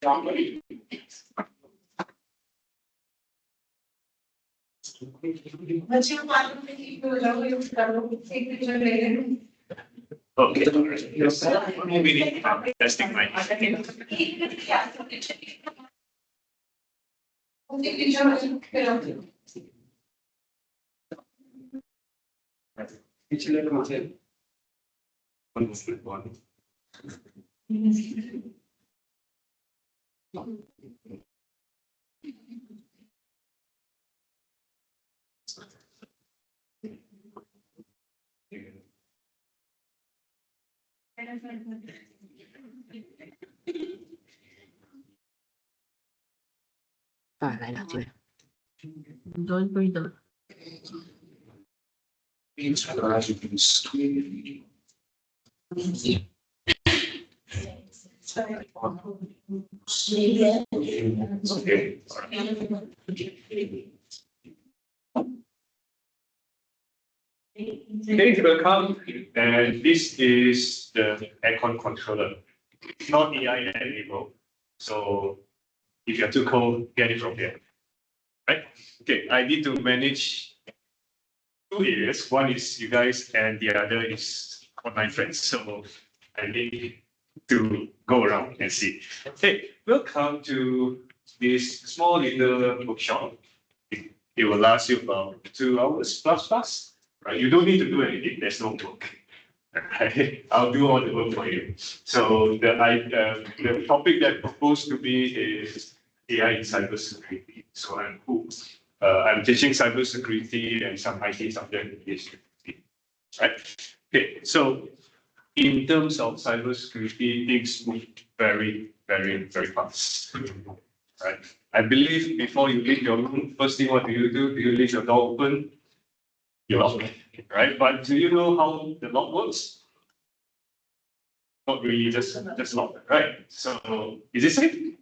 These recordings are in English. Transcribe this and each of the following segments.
Okay, yes. Maybe testing my. Lại là chưa? Join với được. Okay. Okay, welcome. And this is the aircon controller, not AI enabled. So if you're too cold, get it from here. Right? Okay, I need to manage two areas. One is you guys, and the other is online friends. So I need to go around and see. Hey, welcome to this small little bookshop. It will last you about 2 hours plus. Right? You don't need to do anything. There's no work. Right? I'll do all the work for you. So the topic that proposed to me is AI in cybersecurity. So I'm Khoo. I'm teaching cybersecurity and some IT subject in this. Right? Okay. So in terms of cybersecurity, things move very fast. Right? I believe before you leave your room, first thing what do? Do you leave your door open? You lock it, right? But do you know how the lock works? Not really, just lock it, right? So is it safe?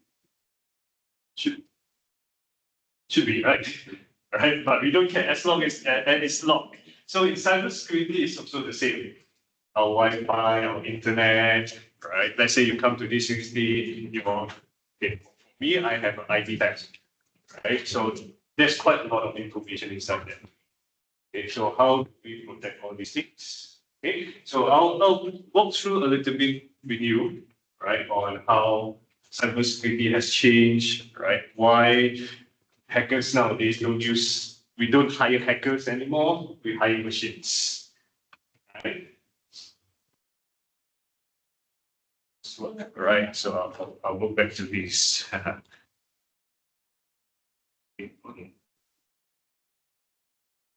Should be, right? Right? But we don't care as long as it's locked. So in cybersecurity, it's also the same. Our Wi-Fi, our internet, right? Let's say you come to this university, okay. For me, I have an IT test, right? So there's quite a lot of information inside there. Okay, so how do we protect all these things? Okay, so I'll walk through a little bit with you, right, on how cybersecurity has changed, right? Why hackers nowadays we don't hire hackers anymore, we hire machines, right? Right, so I'll go back to this.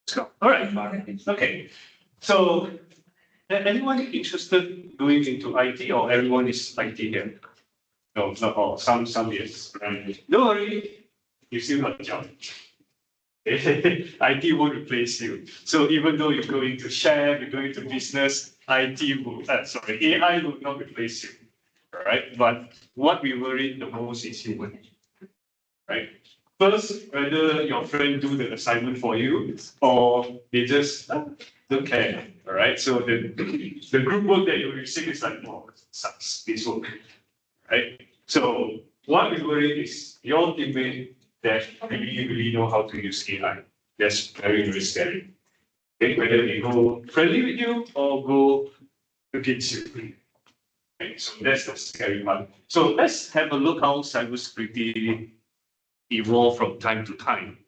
So, all right, okay. So, anyone interested going into IT, or everyone is IT here? No, not all. Some yes. Right? Don't worry, you still got a job. IT won't replace you. So even though you're going to share, you're going to business, AI will not replace you. Right? But what we worry the most is human. Right? First, whether your friend do the assignment for you or they just don't care. All right. So the group work that you receive is like, oh, sucks, this work. Right? So what we worry is your teammate that really know how to use AI. That's very scary. Okay, whether they go friendly with you or go against you. Okay, so that's the scary part. So let's have a look how cybersecurity evolve from time to time.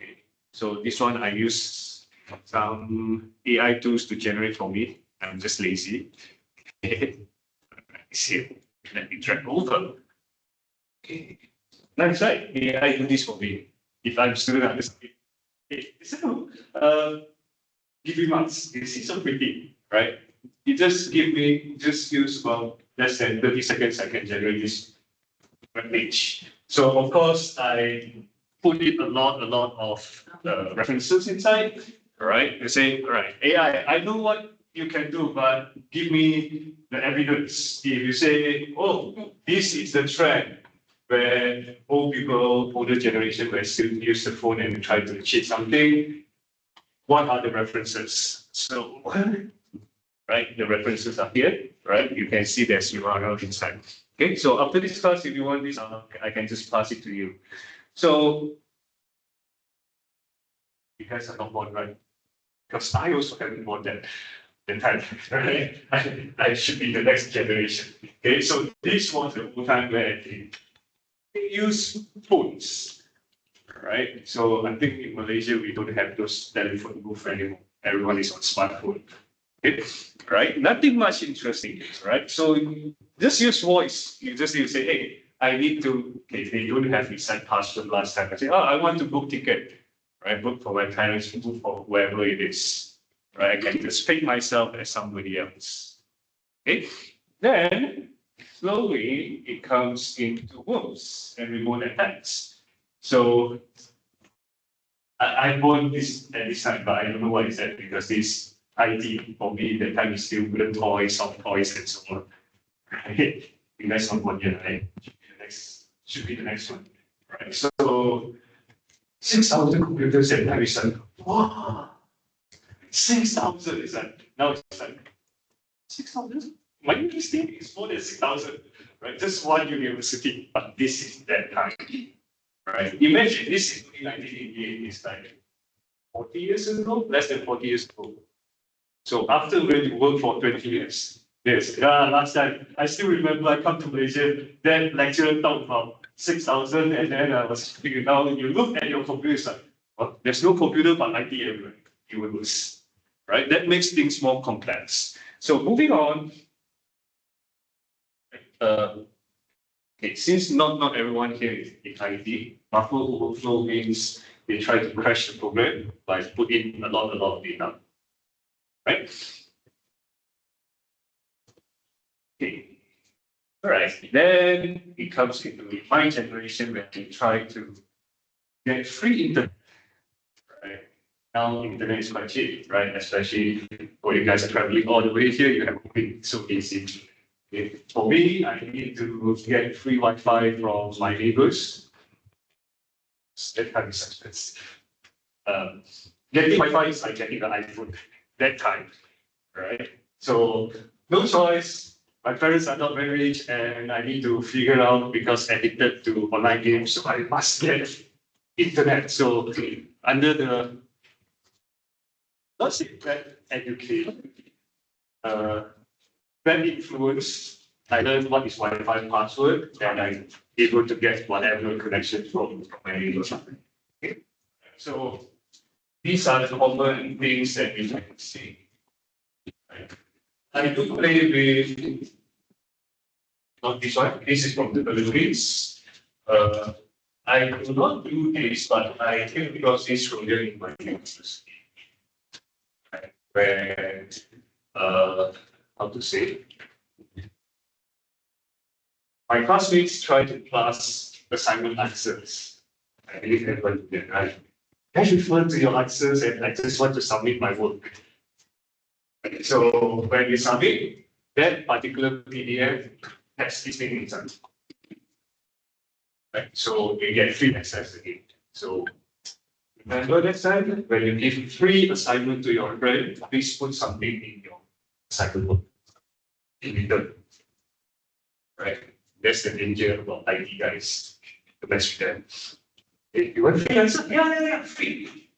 Okay. So this one I use some AI tools to generate for me. I'm just lazy. Here, let me drag over. Okay. Nice, right? AI do this for me. If I'm still understanding. Okay. So give me marks. It's so pretty, right? You just use about less than 30 seconds, I can generate this web page. So of course, I put in a lot of references inside. All right, you say, all right, AI, I know what you can do, but give me the evidence. If you say, oh, this is the trend where older generation will still use the phone and try to cheat something, what are the references? So right? The references are here, right? You can see there's URL inside. Okay, so after this class, if you want this, I can just pass it to you. So you guys are not born, right? Because I also haven't born that time, right? I should be the next generation. Okay, so this was the old time where they use phones, right? So I think in Malaysia we don't have those telephone booth anymore. Everyone is on smartphone. Okay, right? Nothing much interesting, right? So you just use voice. You just need to say, hey, I need to. Okay, they don't have reset password last time. I say, oh, I want to book ticket, right? Book for my parents, book for whoever it is, right? I can just pick myself as somebody else. Okay, then slowly it comes into worms and remote attacks. So I bought this at this time, but I don't know what is that because this IT for me that time is still wooden toys, soft toys, and so on. Right? The next one year, right? Should be the next one. Right. So 6,000 computers at time is like, wow, 6,000 is like now it's like 6,000? My university is more than 6,000, right? Just one university, but this is that time. Right. Imagine this is 1988, it's like 40 years ago, less than 40 years ago. So after when you work for 20 years, yes, last time, I still remember I come to Malaysia, that lecturer talked about 6,000, and then I was thinking, now you look at your computer, it's like, well, there's no computer but IT everywhere. You will lose, right? That makes things more complex. So moving on, okay, since not everyone here is in IT, buffer overflow means they try to crash the program by putting a lot of data. Right? Okay. All right. Then it comes into my generation where we try to get free internet. Right. Now internet is quite cheap, right? Especially for you guys are traveling all the way here, you have it so easy. Okay. For me, I need to get free Wi-Fi from my neighbors. That kind of expensive. Getting Wi-Fi is like getting an iPhone that time, right? So no choice. My parents are not very rich, and I need to figure out because addicted to online games, so I must get internet. So under the not say bad education, bad influence, I learned what is Wi-Fi password, and I'm able to get whatever connection from my neighbors. Okay. So these are the common things that we can see. Right. I do play with not this one. This is from the Philippines. I do not do this, but I came across this earlier in my university. Right. Where how to say? My classmates try to class assignment answers. I believe everyone did that, right? Can refer to your answers and I just want to submit my work. So when you submit, that particular PDF has this thing inside. Right? So you get free access again. So remember next time when you give free assignment to your friend, please put something in your assignment book in return. Right? That's the danger about IT guys. To mess with them. Hey, you want free answer? Yeah, free.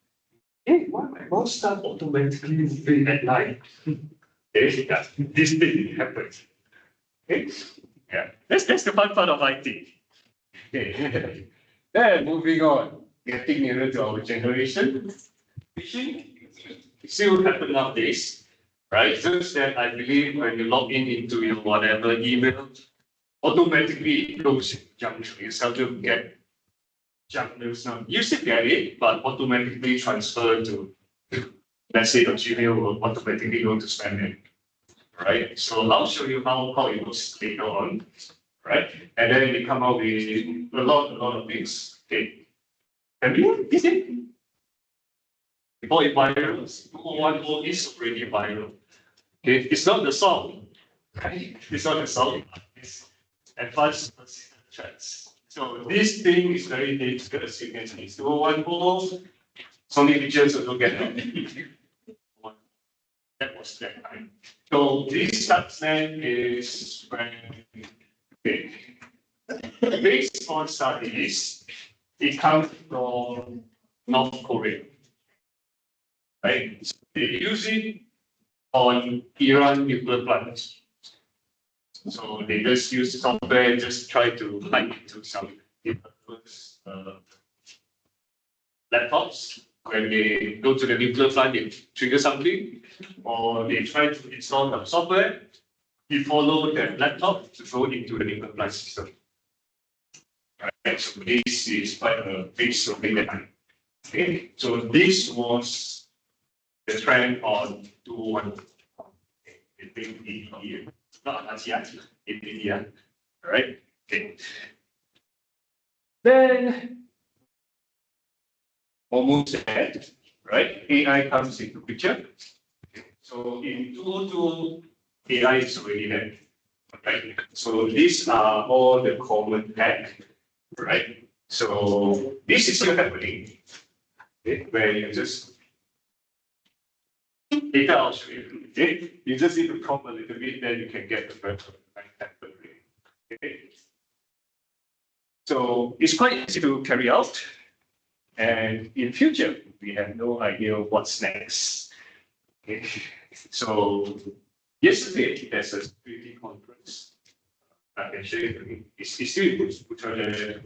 Hey, why my mouse start automatically moving at night? Okay, yeah, this thing happens. Okay, yeah, that's the fun part of IT. Okay, then moving on, getting nearer to our generation. Phishing still happen nowadays, right? Just that I believe when you log in into your whatever email, automatically it goes junk. You seldom get junk mails now. You still get it, but automatically transfer to, let's say, the Gmail will automatically go to spam mail. Right? So I'll show you how it looks later on. Right? And then they come out with a lot of things. Okay. Have you is it? Before it viral, 210 is already viral. Okay, it's not the song, right? It's not the song, it's advanced persistent threats. So this thing is very dangerous. You can see 210, so many pictures will get it. That was that time. So this Stuxnet is when, okay, based on studies, it comes from North Korea, right? So they use it on Iran nuclear plants. So they just use software, just try to hack into some laptops. When they go to the nuclear plant, they trigger something, or they try to install the software. You follow the laptop to go into the nuclear plant system. Right? So this is quite a big story that time. Okay, so this was the trend on 2-1. Not Asia, India. Right? Okay. Then almost there, right? AI comes into picture. So in 202, AI is already there. Right? So these are all the common hack, right? So this is still happening, okay? Where you just data I'll show you. Okay? You just need to prompt a little bit, then you can get the virtual category. Okay? So it's quite easy to carry out. And in future, we have no idea what's next. Okay. So yesterday there's a security conference. I can show you. It's still today,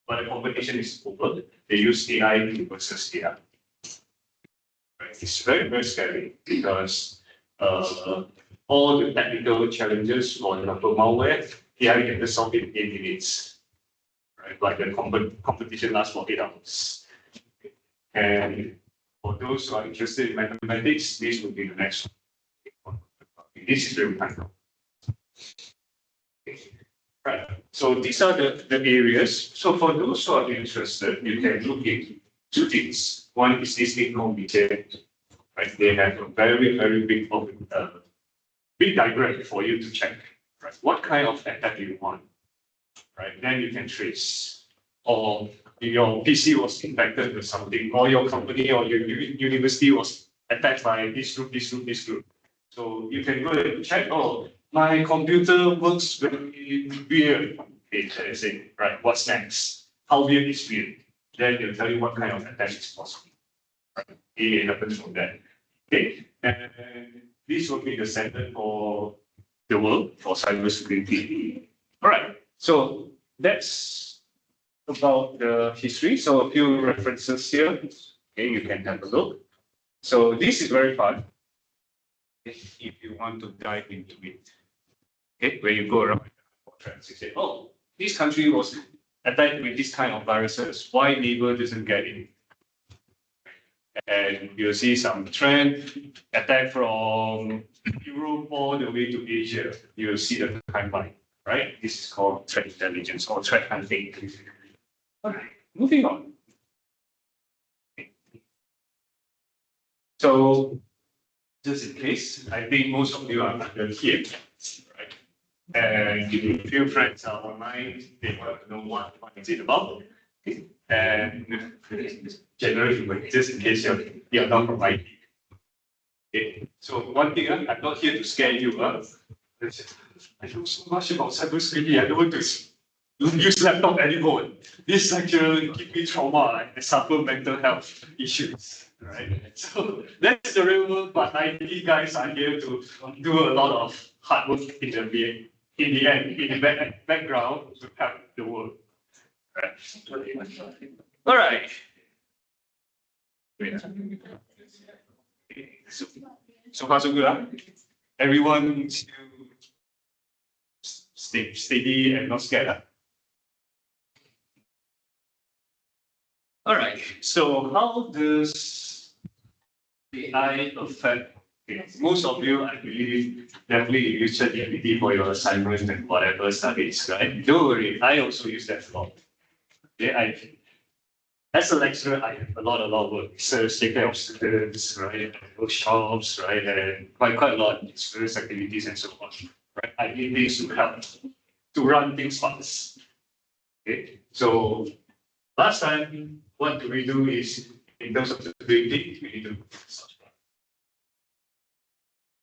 but the competition is over. They use AI versus AI. Right. It's very, very scary because all the technical challenges, for example, malware, AI can just solve it in 8 minutes. Right? Like the competition lasts for 8 hours. And for those who are interested in mathematics, this will be the next one. This is real time. Right. So these are the areas. So for those who are interested, you can look into 2 things. One is this thing called retail. Right? They have a very, very big diagram for you to check. Right? What kind of attack do you want? Right? Then you can trace. Or your PC was infected with something, or your company or your university was attacked by this group, this group, this group. So you can go and check, oh, my computer works very weird. Okay, let's say, right, what's next? How weird is weird? Then they'll tell you what kind of attack is possible. Right? It happens from that. Okay, and this will be the standard for the world for cybersecurity. All right, so that's about the history. So a few references here. Okay, you can have a look. So this is very fun. If you want to dive into it. Okay, where you go around trends, you say, oh, this country was attacked with this kind of viruses. Why neighbor doesn't get it? And you'll see some trend attack from Europe all the way to Asia. You'll see the timeline, right? This is called threat intelligence or threat hunting. All right, moving on. So, just in case, I think most of you are here, right? And if a few friends are online, they want to know what is it about. And generally, just in case you're not from IT. Okay. So one thing, I'm not here to scare you. I know so much about cybersecurity. I don't want to use laptop anymore. This actually give me trauma. I suffer mental health issues. Right. So that's the real world, but IT guys are here to do a lot of hard work in the background to help the world. Right. All right. So far so good, huh? Everyone still steady and not scared, huh? All right. So how does AI affect? Okay. Most of you, I believe, definitely use ChatGPT for your assignments and whatever studies, right? Don't worry, I also use that a lot. Yeah, as a lecturer, I have a lot of work. So take care of students, right? Workshops, right? And quite a lot of experience activities and so on. Right? I need things to help to run things fast. Okay. So last time, what do we do is in terms of security, we need to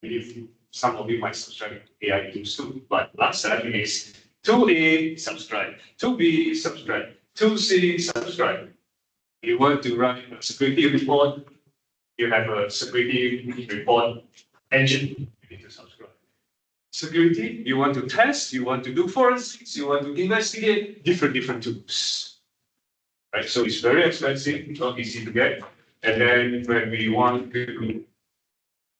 believe some of you might subscribe to AI tools too, but last time is 2A, subscribe, 2B, subscribe, 2C, subscribe. You want to run a security report, you have a security report engine, you need to subscribe. Security, you want to test, you want to do forensics, you want to investigate different tools. Right? So it's very expensive, not easy to get. And then when we want to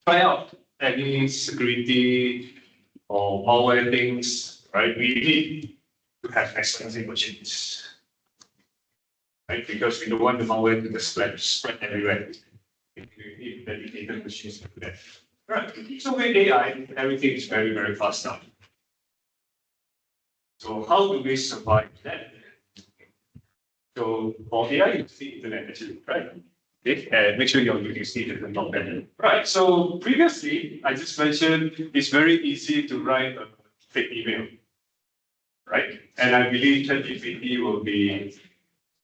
try out any security or malware things, right, we need to have expensive machines. Right? Because we don't want the malware to just spread everywhere. We need dedicated machines to do that. Right. So with AI, everything is very fast now. So how do we survive that? So for AI, you see internet actually, right? Okay, and make sure you're using it and not better. Right. So previously, I just mentioned it's very easy to write a fake email, right? And I believe ChatGPT will be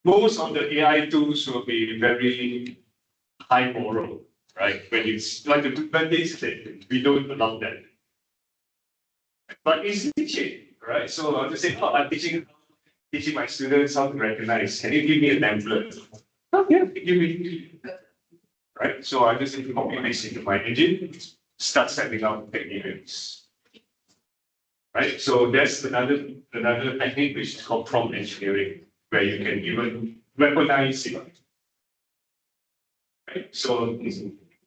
most of the AI tools will be very high moral, right? When it's like the advantage that we don't allow that. But it's teaching, right? So I'll just say, oh, I'm teaching my students how to recognize. Can you give me a template? Oh, yeah, give me. Right? So I just copy paste into my engine, start sending out fake emails. Right? So that's another technique which is called prompt engineering, where you can even weaponize it. Right? So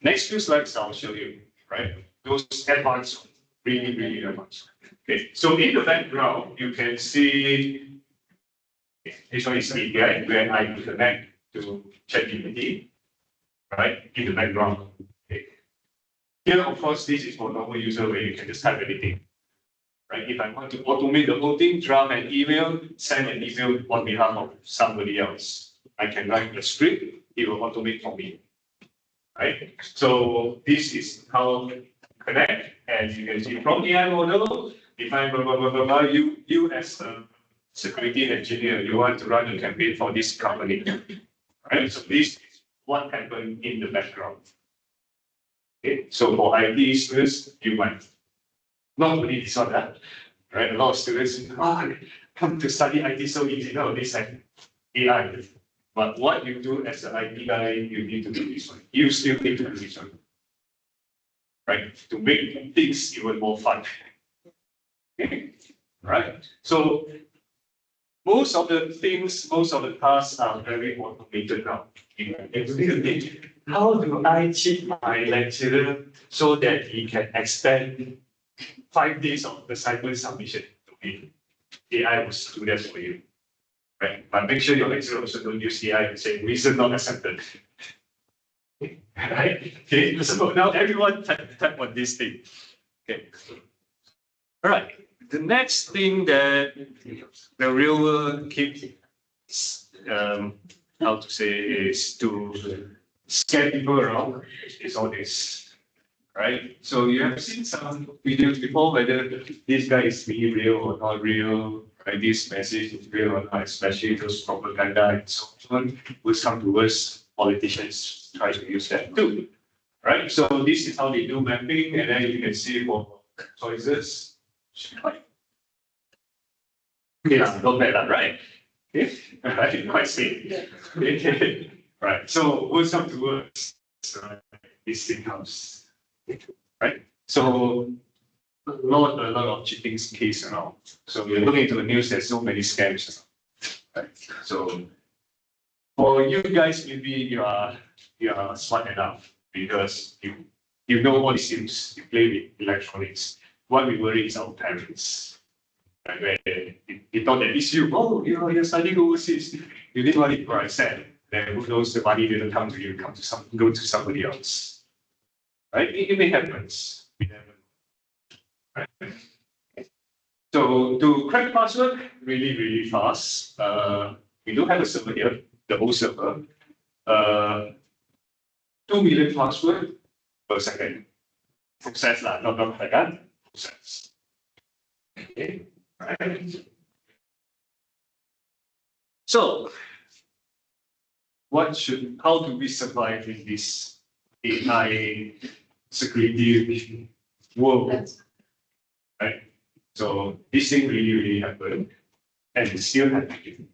next few slides I'll show you, right? Those advanced, really advanced. Okay. So in the background, you can see this one is API where I connect to ChatGPT, right? In the background. Okay. Here, of course, this is for normal user where you can just type anything. Right? If I want to automate the whole thing, draft an email, send an email on behalf of somebody else. I can write a script, it will automate for me. Right? So this is how to connect, and you can see from AI model, define you as a security engineer, you want to run a campaign for this company. Right? So this is what happened in the background. Okay? So for IT students, you might not only this one, right? A lot of students come to study IT so easy. No, this like AI. But what you do as an IT guy, you need to do this one. You still need to do this one. Right? To make things even more fun. Okay. Right? So most of the tasks are very automated now. How do I cheat my lecturer so that he can expand 5 days of the assignment submission to me? AI will do that for you. Right? But make sure your lecturer also don't use AI and say reason not accepted. Right? Okay, so now everyone type on this thing. Okay. All right. The next thing that the real world keeps how to say is to scare people around is all this. Right? So you have seen some videos before whether this guy is being real or not real, right? This message is real or not, especially those propaganda and so on, which come to us, politicians try to use that too. Right? So this is how they do mapping, and then you can see for choices. Yeah, not bad, right? Okay. Right, quite safe. Okay. Right. So what's up to us? This thing comes. Right? So a lot of cheating case around. So we're looking into the news, there's so many scams. Right? So for you guys, maybe you are smart enough because you know all these things, you play with electronics. What we worry is our parents. Right? Where they thought that it's you. Oh, you're studying overseas. You did what I said. Then who knows the money didn't come to you, go to somebody else. Right? It may happen. We never know. Right? So to crack password, really fast. We do have a server here, the whole server. 2 million password per second. Process lah, not second. Process. Okay. Right. So, how do we survive in this AI security world, right? So this thing really happened, and it's still happening,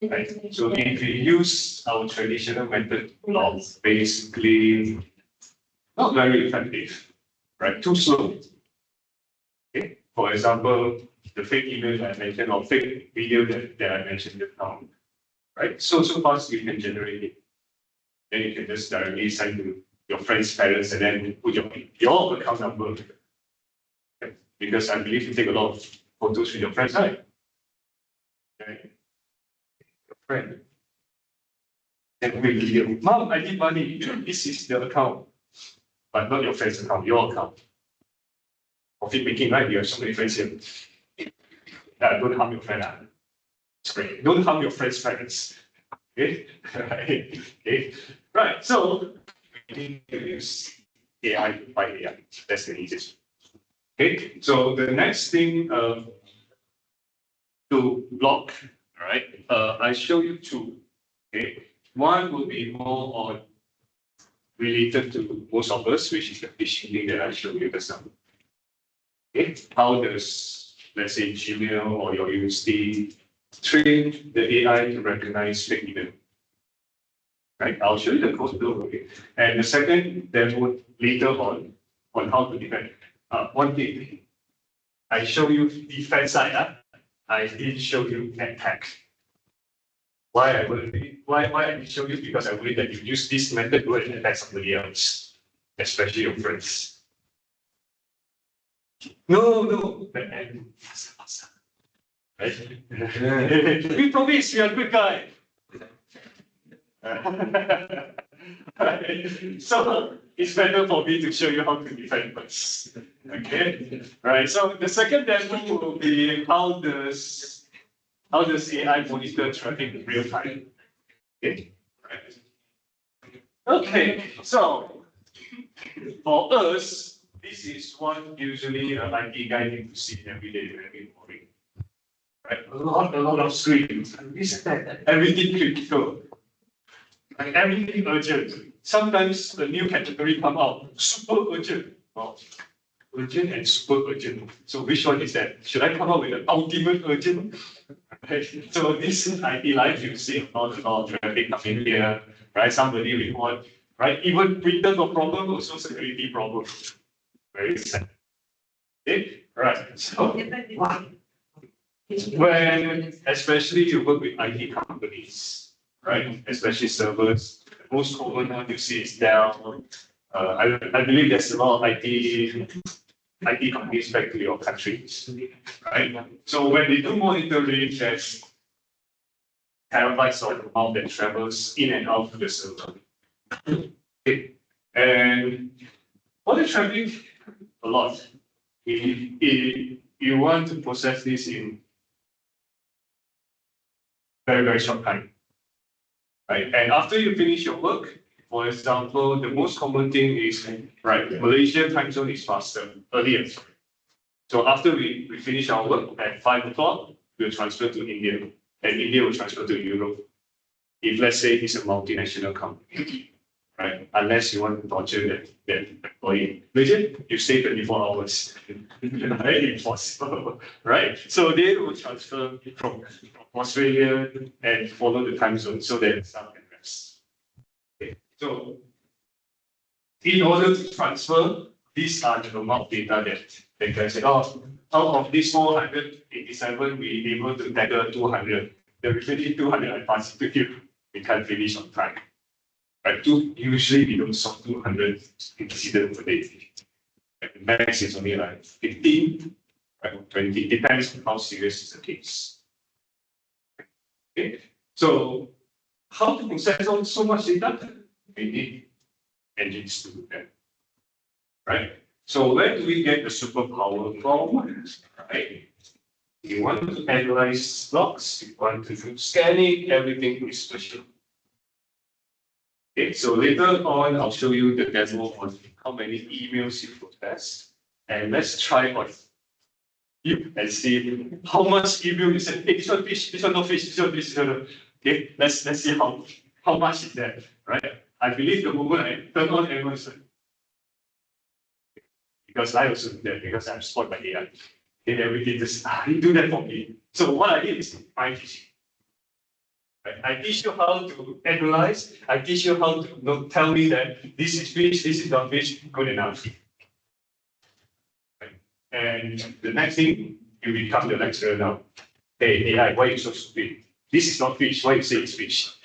right? So if we use our traditional method of basically not very effective, right? Too slow. Okay. For example, the fake email that I mentioned or fake video that I mentioned just now, right? So fast you can generate it. Then you can just directly send to your friend's parents and then put your account number. Okay. Because I believe you take a lot of photos with your friends, right? Okay. Your friend. Then make video. Mom, I need money. This is the account. But not your friend's account, your account. Profit making, right? You have so many friends here. Don't harm your friend. Sorry, don't harm your friend's parents. Okay, right. Okay, right. So we need to use AI by AI. That's the easiest. Okay, so the next thing to block, all right? I show you two. Okay, one will be more on related to most of us, which is the phishing link that I showed you just now. Okay, how does, let's say, Gmail or your university train the AI to recognize fake email? Right, I'll show you the code below. Okay, and the second demo later on how to defend. One thing, I show you defense side. I didn't show you attack. Why I didn't show you? Because I believe that you use this method to attack somebody else, especially your friends. No, right? We promise we are good guy. So it's better for me to show you how to defend first. Okay, right. So the second demo will be how does AI monitor traffic in real time. Okay, right. Okay, so for us, this is what usually an IT guy needs to see every day, every morning. Right, a lot of screens. Everything critical. Like everything urgent. Sometimes a new category come out, super urgent. Wow. Urgent and super urgent. So which one is that? Should I come up with an ultimate urgent? Right. So this is IT life, you see a lot of traffic coming here, right? Somebody report, right? Even printer got problem, also security problem. Very sad. Okay, right. So when especially you work with IT companies, right? Especially servers, the most common one you see is Dell. I believe there's a lot of IT companies back to your countries, right? So when they do monitoring, there's terabytes of amount that travels in and out of the server. Okay. And for the traffic, a lot. If you want to process this in very short time, right? And after you finish your work, for example, the most common thing is, right, Malaysia time zone is faster, earlier. So after we finish our work at 5 o'clock, we'll transfer to India, and India will transfer to Europe. If let's say it's a multinational company, right? Unless you want to torture that employee. Imagine you stay 24 hours. Very impossible, right? So they will transfer from Australia and follow the time zone so that staff can rest. Okay. So in order to transfer, these are the amount of data that they can say, oh, out of this 487, we able to tackle 200. The remaining 200 I pass it to you. We can't finish on time. Right? Usually we don't solve 200 incidents per day. Right? The max is only like 15, right? 20, depends on how serious is the case. Okay. So how to process on so much data? We need engines to do that. Right? So where do we get the superpower from? Right? You want to analyze logs, you want to do scanning, everything is machine. Okay, so later on, I'll show you the demo on how many emails you process. And let's try on you and see how much email you send. Hey, this one fish, this one no fish, this one fish, this one no. Okay, let's see how much is that, right? I believe the moment I turn on everyone's like, because I also do that because I'm spoiled by AI. And everything just, you do that for me. So what I did is I teach you. Right? I teach you how to analyze. I teach you how to tell me that this is fish, this is not fish, good enough. Right? And the next thing, you become the lecturer now. Hey, AI, why are you so stupid? This is not fish, why you say it's fish?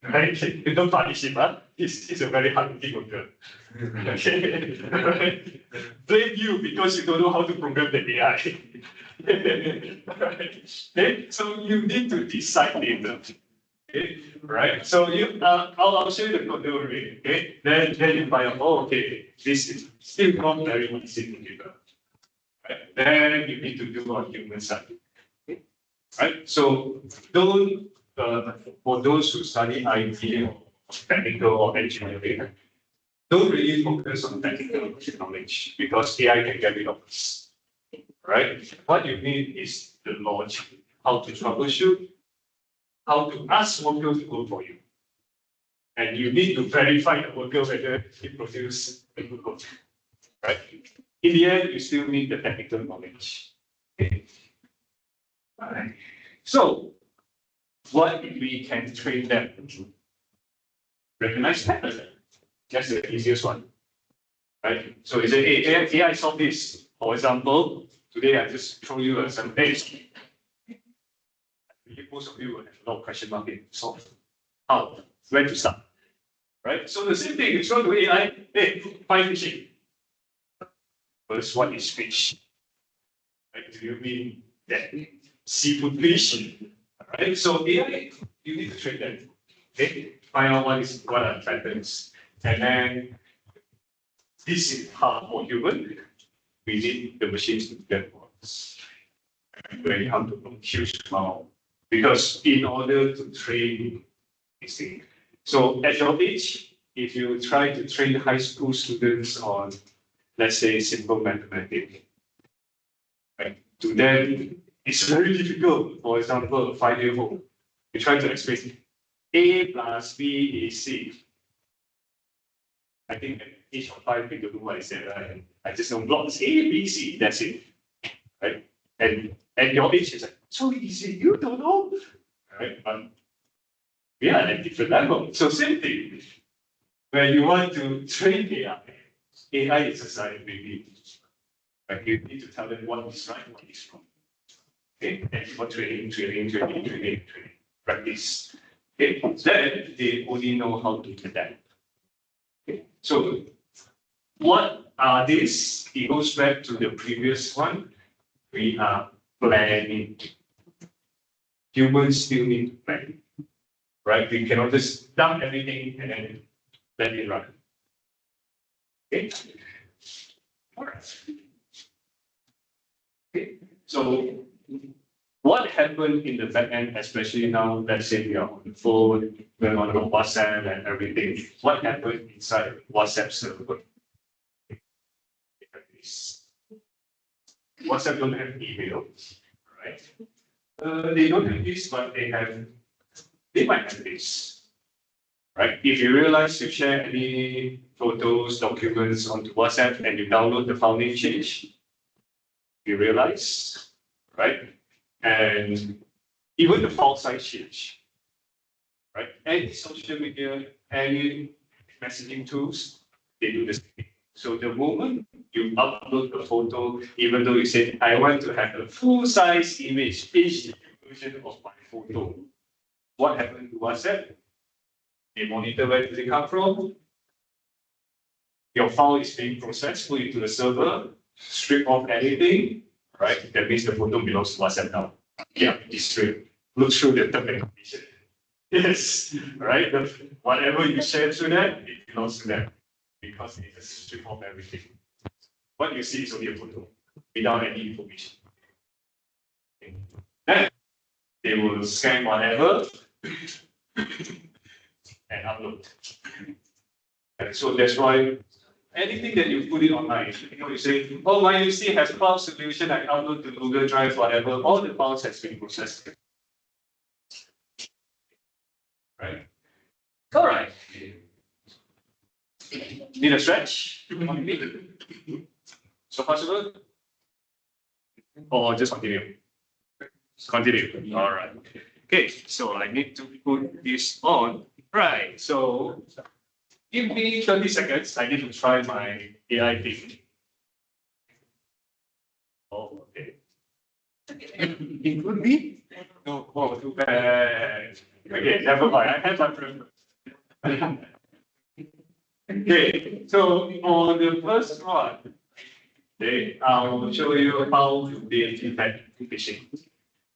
Right? You don't punish him, huh? He's a very hardworking worker. Okay. Blame you because you don't know how to program the AI. Okay. So you need to decide later. Okay. Right. So I'll show you the code, don't worry. Okay. Then you find out, oh, okay, this is still not very easy to do. Right. Then you need to do on human side. Right. So don't for those who study IT or technical or engineering, don't really focus on technical knowledge because AI can get rid of us. Right? What you need is the logic, how to troubleshoot, how to ask worker to go for you. And you need to verify the worker whether it produces a good code. Right? In the end, you still need the technical knowledge. Okay. All right. So what if we can train them to recognize pattern? That's the easiest one. Right? So you say, hey, AI solve this. For example, today I just throw you some days. Most of you will have a lot of question mark in solve. How? Where to start? Right? So the same thing, you throw to AI, hey, find fishing. First, what is fish? Right? Do you mean that seafood fish? Right? So AI, you need to train them. Okay? Find out what are patterns. And then this is hard for human. We need the machines to do that for us. Very hard to compute now. Because in order to train this thing. So at your age, if you try to train high school students on, let's say, simple mathematics, right? To them, it's very difficult. For example, a 5-year-old, you try to explain A plus B is C. I think at age of 5, they don't know what I said, right? I just know blocks A, B, C, that's it. Right? And at your age, it's like, so easy, you don't know. Right? But we are at a different level. So same thing. When you want to train AI, AI is a science baby. Right? You need to tell them what is right, what is wrong. Okay? And for training, practice. Okay? Then they only know how to adapt. Okay? So what are these? It goes back to the previous one. We are planning. Humans still need to plan. Right? We cannot just dump everything and then let it run. Okay. All right. Okay. So what happened in the back end, especially now, let's say we are on the phone, we're on WhatsApp and everything. What happened inside WhatsApp server? WhatsApp don't have email, right? They don't have this, but they might have this, right? If you realize you share any photos, documents onto WhatsApp and you download the file name change, you realize, right? And even the file size change, right? Any social media, any messaging tools, they do the same thing. So the moment you upload the photo, even though you say, I want to have a full-size image, HD version of my photo, what happened to WhatsApp? They monitor where did it come from. Your file is being processed, put into the server, strip off anything, right? That means the photo belongs to WhatsApp now. Yeah, it's true. Look through the term and condition. Yes, right? Whatever you share through that, it belongs to them because it just strip off everything. What you see is only a photo without any information. Okay. Then they will scan whatever and upload. And so that's why anything that you put it online, you say, oh, my UC has cloud solution, I upload to Google Drive, whatever, all the files has been processed. Right? All right. Need a stretch? So possible? Or just continue? Continue. All right. Okay, so I need to put this on. Right. So give me 30 seconds. I need to try my AI thing. Oh, okay. It could be? No, oh, too bad. Okay, never mind. I have my preference. Okay, so on the first one, okay, I'll show you how to detect phishing.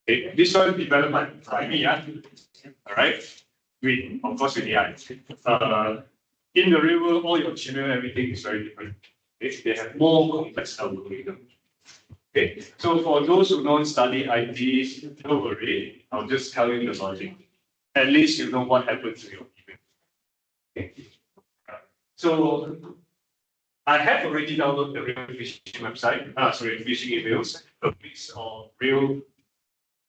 Okay, this one development by me, yeah. All right, of course, with AI. In the real world, all your Gmail, everything is very different. Okay, they have more complex algorithm. Okay, so for those who don't study IT, don't worry. I'll just tell you the logic. At least you know what happens to your email. Okay. So I have already downloaded the real phishing website. Phishing emails. A piece of real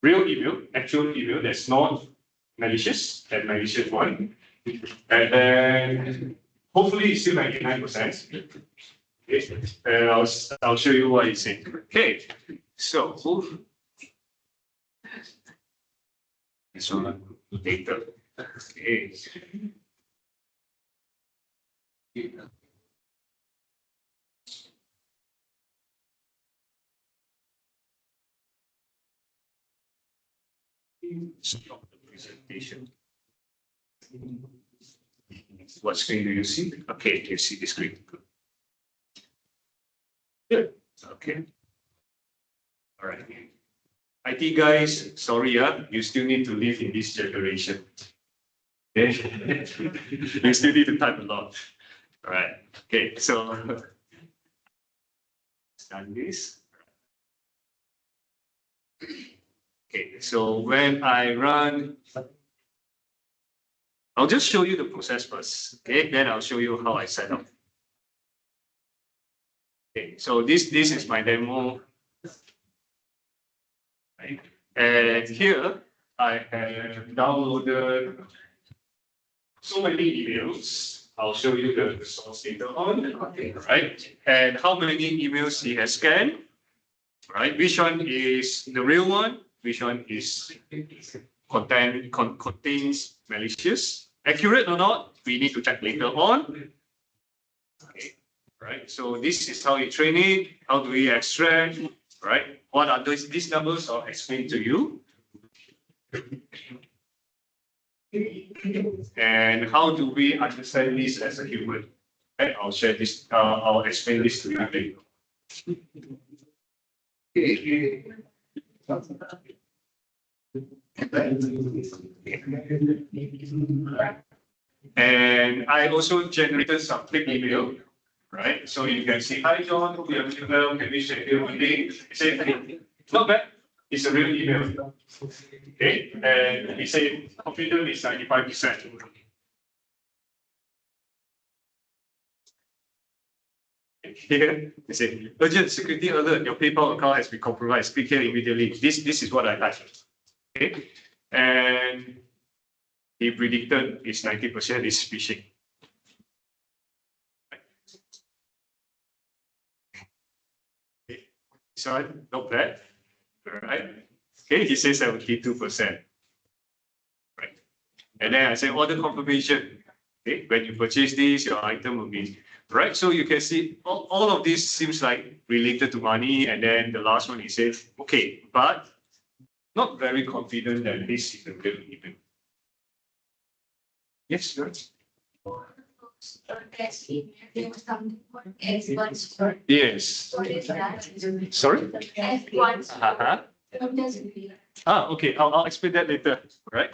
email, actual email that's not malicious, that malicious one. And then hopefully it's still 99%. Okay. And I'll show you what it's saying. Okay. So this one data. Okay. Stop the presentation. What screen do you see? Okay, you see the screen. Good. Okay. All right. IT guys, sorry, you still need to live in this generation. Okay. You still need to type a lot. All right. Okay, so done this. Okay, so when I run, I'll just show you the process first. Okay, then I'll show you how I set up. Okay, so this is my demo. Right? And here I have downloaded so many emails. I'll show you the source later on. Okay, right? And how many emails he has scanned. Right? Which one is the real one? Which one is contains malicious? Accurate or not? We need to check later on. Okay. Right. So this is how you train it. How do we extract? Right. What are these numbers? I'll explain to you. And how do we understand this as a human? Right. I'll share this. I'll explain this to you later. And I also generated some fake email, right? So you can see, hi John, we have email, can we share your meeting? Say, hey, not bad, it's a real email. Okay, and he said confidence is 95%. Here, they say, urgent security alert, your PayPal account has been compromised. Click here immediately. This is what I typed. Okay, and he predicted it's 90% is phishing. Okay. This one, not bad. All right. Okay, he says 72%. Right. And then I say order confirmation. Okay, when you purchase this, your item will be right. So you can see all of this seems like related to money. And then the last one he says, okay, but not very confident that this is a real event. Yes, sir. Yes. Sorry? Okay. I'll explain that later. Right?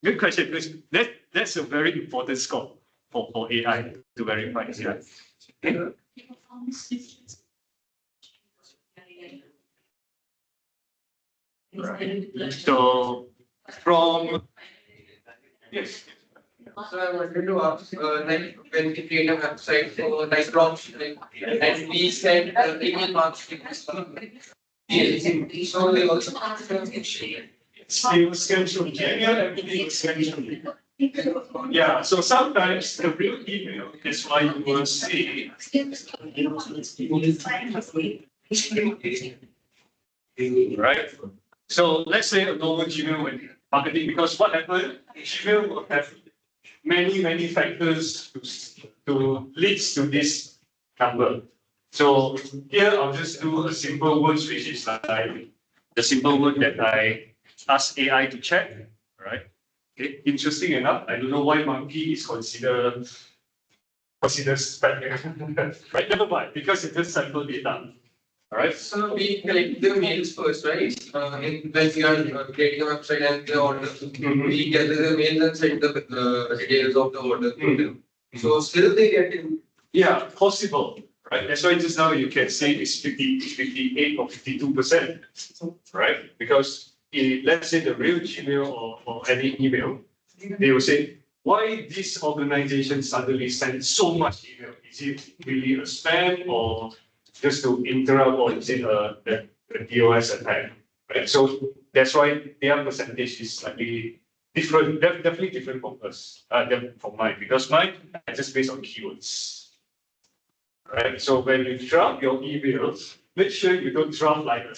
Good question. Because that's a very important score for AI to verify. Yeah. Okay. Right. So from yes. So I wanted to ask, like when we create a website for like dropshipping, and we send email marketing. So they also They will scan through Gmail, everything will scan through Yeah, so sometimes the real email is why you will see. Right? So let's say a normal Gmail when marketing, because what happened, Gmail will have many factors to leads to this number. So here I'll just do a simple word, which is like the simple word that I ask AI to check, right? Okay. Interesting enough, I don't know why monkey is considered spam, right? Never mind, because it's just sample data. All right. So we collect the mails first, right? When we are creating a website and the order, we gather the mails and send the details of the order to them. So still they get in. Yeah, possible, right? That's why just now you can say it's 58 or 52%, right? Because let's say the real Gmail or any email, they will say, why this organization suddenly sent so much email? Is it really a spam or just to interrupt, or is it a DOS attack, right? So that's why their percentage is slightly different, definitely different from us, from mine, because mine is just based on keywords. Right, so when you drop your emails, make sure you don't drop like a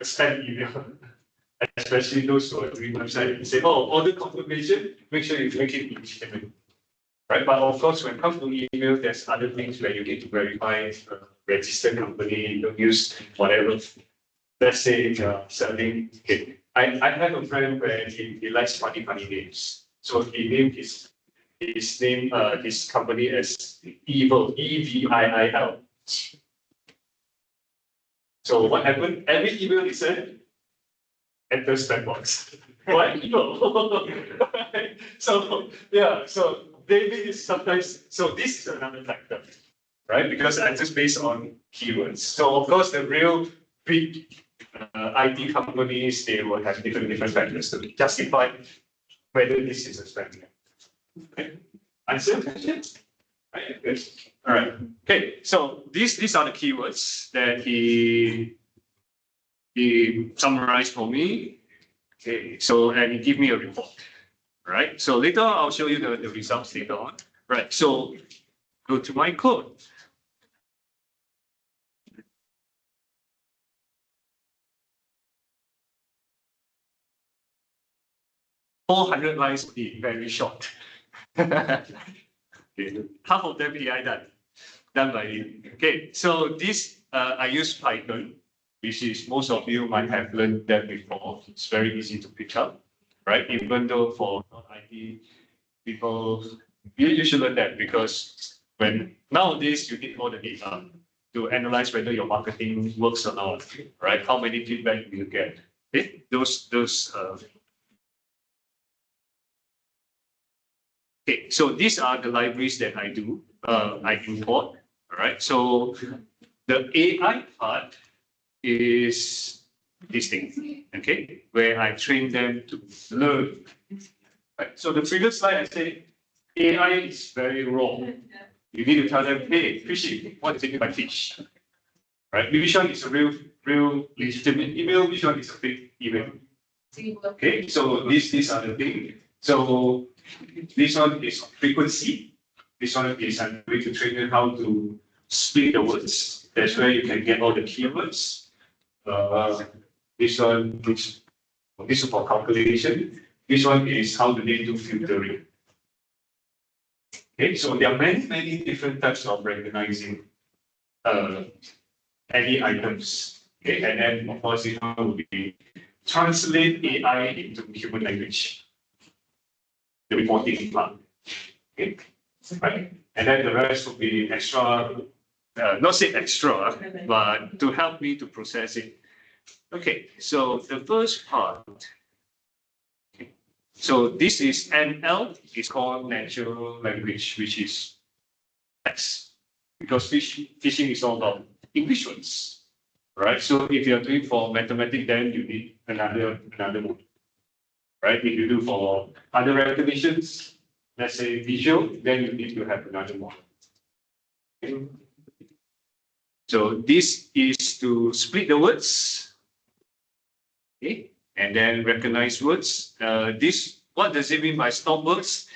spam email, especially those who are doing website. You say, oh, order confirmation, make sure you make it legitimate. Right, but of course, when it comes to email, there's other things where you need to verify registered company, don't use whatever. Let's say if you're selling, okay. I have a friend where he likes funny names. So he named his company as Evil, EVIIL. So what happened? Every email he sent, enter spam box. Why evil? So yeah, so maybe it's sometimes, so this is another factor, right? Because I just based on keywords. So of course the real big IT companies, they will have different factors to justify whether this is a spam. Okay. Answer questions? Right, good. All right. Okay, so these are the keywords that he summarized for me. Okay, so and he give me a report. Right. So later I'll show you the results later on. Right. So go to my code. $400 lines would be very short. Okay. Half of them AI done by me. Okay, so this I use Python, which is most of you might have learned that before. It's very easy to pick up, right? Even though for non-IT people, you should learn that, because when nowadays you need all the data to analyze whether your marketing works or not, right? How many feedback do you get? Okay, those okay, so these are the libraries that I do. I import. All right. So the AI part is this thing. Okay, where I train them to learn. Right. So the previous slide I said AI is very raw. You need to tell them, hey, fishing. What is it by fish? Right. Which one is a real legitimate email? Which one is a fake email? Okay. So these are the things. So this one is frequency. This one is I'm going to train you how to split the words. That's where you can get all the keywords. This one is this is for calculation. This one is how do they do filtering. Okay, so there are many different types of recognizing any items. Okay, and then of course this one will be translate AI into human language. The reporting part. Okay, right? And then the rest will be extra, not say extra, but to help me to process it. Okay, so the first part. Okay. So this is NL, it's called natural language, which is text, because fishing is all about English words, right? So if you're doing for mathematics, then you need another mode, right? If you do for other recognitions, let's say visual, then you need to have another model. Okay. So this is to split the words, okay, and then recognize words. This What does it mean by stop words?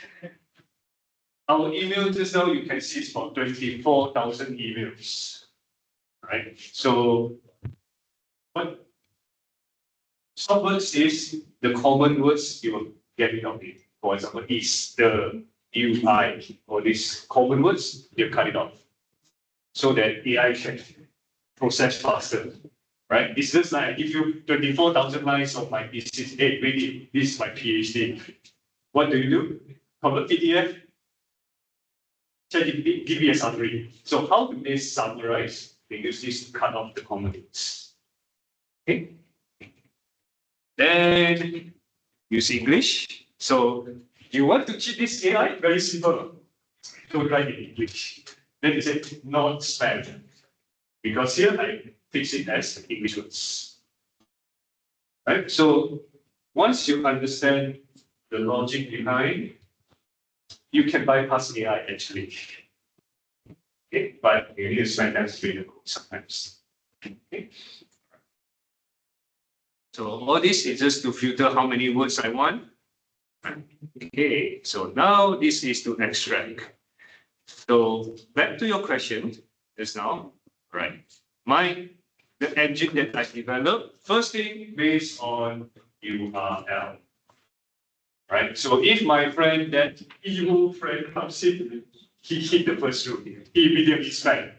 Our email just now, you can see it's about 24,000 emails, right? So what stop words is the common words you will get rid of it. For example, is, the, you, I, or these common words, you cut it off so that AI can process faster, right? It's just like I give you 24,000 lines of my thesis. Hey, read it. This is my PhD. What do? Convert PDF, ChatGPT, give me a summary. So how do they summarize? They use this to cut off the common words. Okay. Then use English. So you want to cheat this AI? Very simple. Don't write in English. Then they say not spam. Because here I fix it as English words. Right? So once you understand the logic behind, you can bypass AI actually. Okay, but you need to spend time to read the book sometimes. Okay. So all this is just to filter how many words I want. Okay, so now this is to extract. So back to your question just now, right? The engine that I developed, first thing based on URL. Right? So if my friend, that evil friend comes in, he hit the first rule, he immediately spam.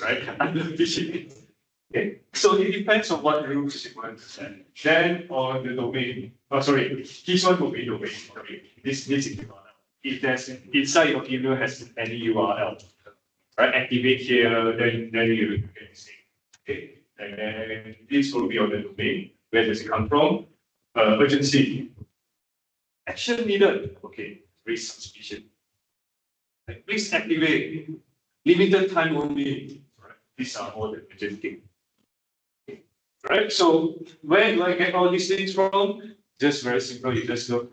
Right? I'm not phishing. Okay. So it depends on what rules you want to send. Then on the domain, this one will be domain. Okay. This is URL. If there's inside your email has any URL, right? Activate here, then you can see. Okay. And then this will be on the domain. Where does it come from? Urgency. Action needed. Okay. Raise suspicion. Like, please activate. Limited time only. Right. These are all the urgent things. Right, so where do I get all these things from? Just very simple, you just look.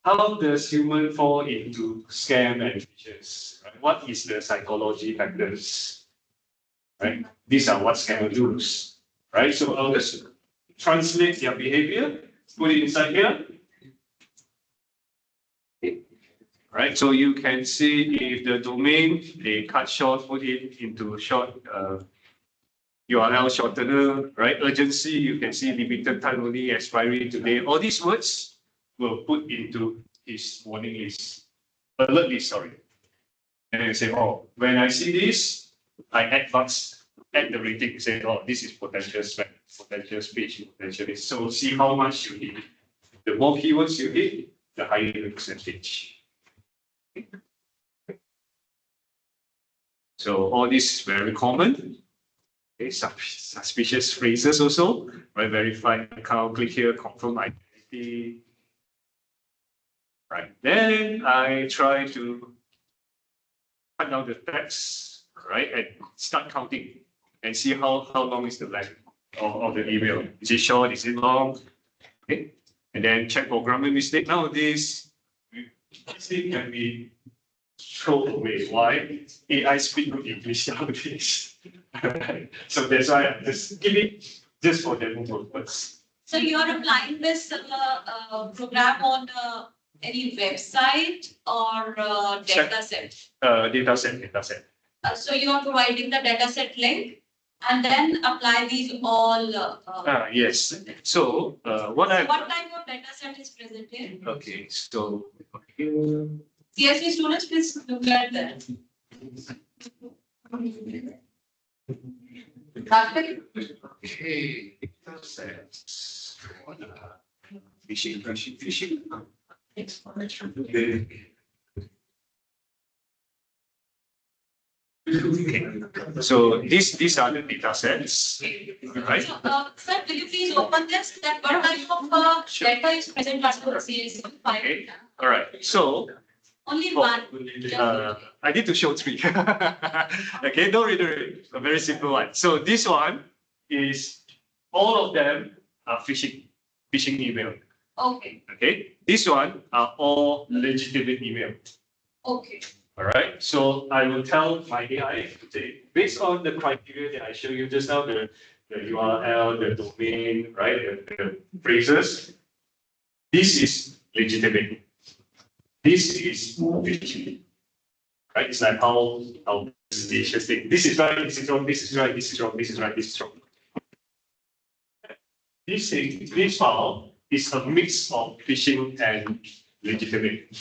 How does human fall into scam and phishing? Right? What is the psychology factors? Right, these are what scammers do. Right, so I'll just translate their behavior, put it inside here. Right, so you can see if the domain they cut short, put it into short. URL shortener, right? Urgency, you can see limited time only, expiry today. All these words will put into his warning list, alert list, sorry. And then you say, oh, when I see this, I add bugs, add the rating, say, oh, this is potential spam, potential speech, potential this. So see how much you hit. The more keywords you hit, the higher the percentage. So all this is very common. Okay, suspicious phrases also, right? Verify account, click here, confirm identity. Right, then I try to cut down the text, right, and start counting and see how long is the length of the email. Is it short? Is it long? Okay, and then check for grammar mistake. Nowadays, mistake can be thrown away. Why? AI speak good English nowadays. So that's why I'm just giving just for demo purpose. So you're applying this program on any website or data set? Data set. So you are providing the data set link and then apply these all. Yes. So what type of data set is present here? Okay. So CSE students, please look at that. Okay, data sets. Fishing. Okay. So these are the data sets, right? So, sir, will you please open this? That what type of data is present as per CSE file? Okay. All right. So Only one. I need to show three. Okay, don't read it. A very simple one. So this one is all of them are phishing email. Okay. Okay. This one are all legitimate email. Okay. All right. So I will tell my AI today, based on the criteria that I showed you just now, the URL, the domain, right, the phrases. This is legitimate. This is phishing. Right? It's like how suspicious thing. This is right, this is wrong, this is right, this is wrong, this is right, this is wrong. This file is a mix of phishing and legitimate.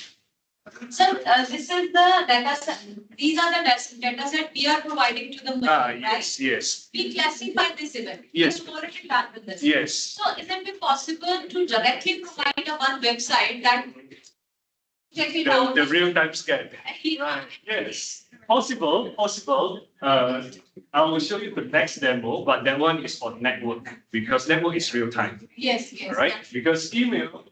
So this is the data set. These are the data set we are providing to the machine, right? Yes. We classify this event. Yes. We have already done with this. Yes. So is it possible to directly provide a one website that check it out? The real-time scan. Right. Yes. Possible. I will show you the next demo, but that one is on network because network is real-time. Yes. Right? Because email,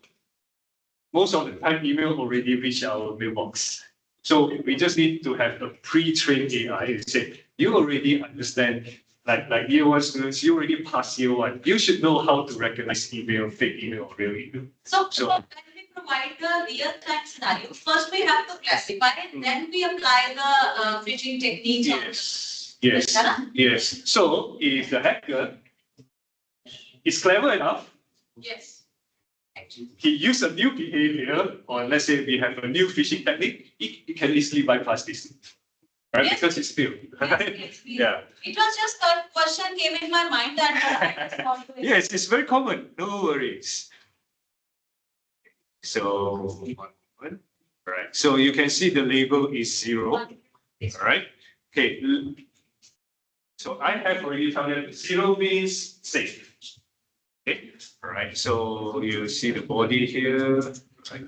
most of the time email already reach our mailbox. So we just need to have a pre-trained AI to say, you already understand, like year one students, you already passed year one. You should know how to recognize email, fake email, or real email. So when we provide the real-time scenario, first we have to classify it, then we apply the phishing techniques. Yes. So if the hacker is clever enough, Yes. he used a new behavior, or let's say we have a new phishing technique, it can easily bypass this, right? Yes. Because it's new. Yes. Yeah. It was just a question came in my mind that I respond to it. Yes, it's very common. No worries. So, one. Right. So you can see the label is 0. All right. Okay. So I have already found that 0 means safe. Okay. All right. So you see the body here. Right.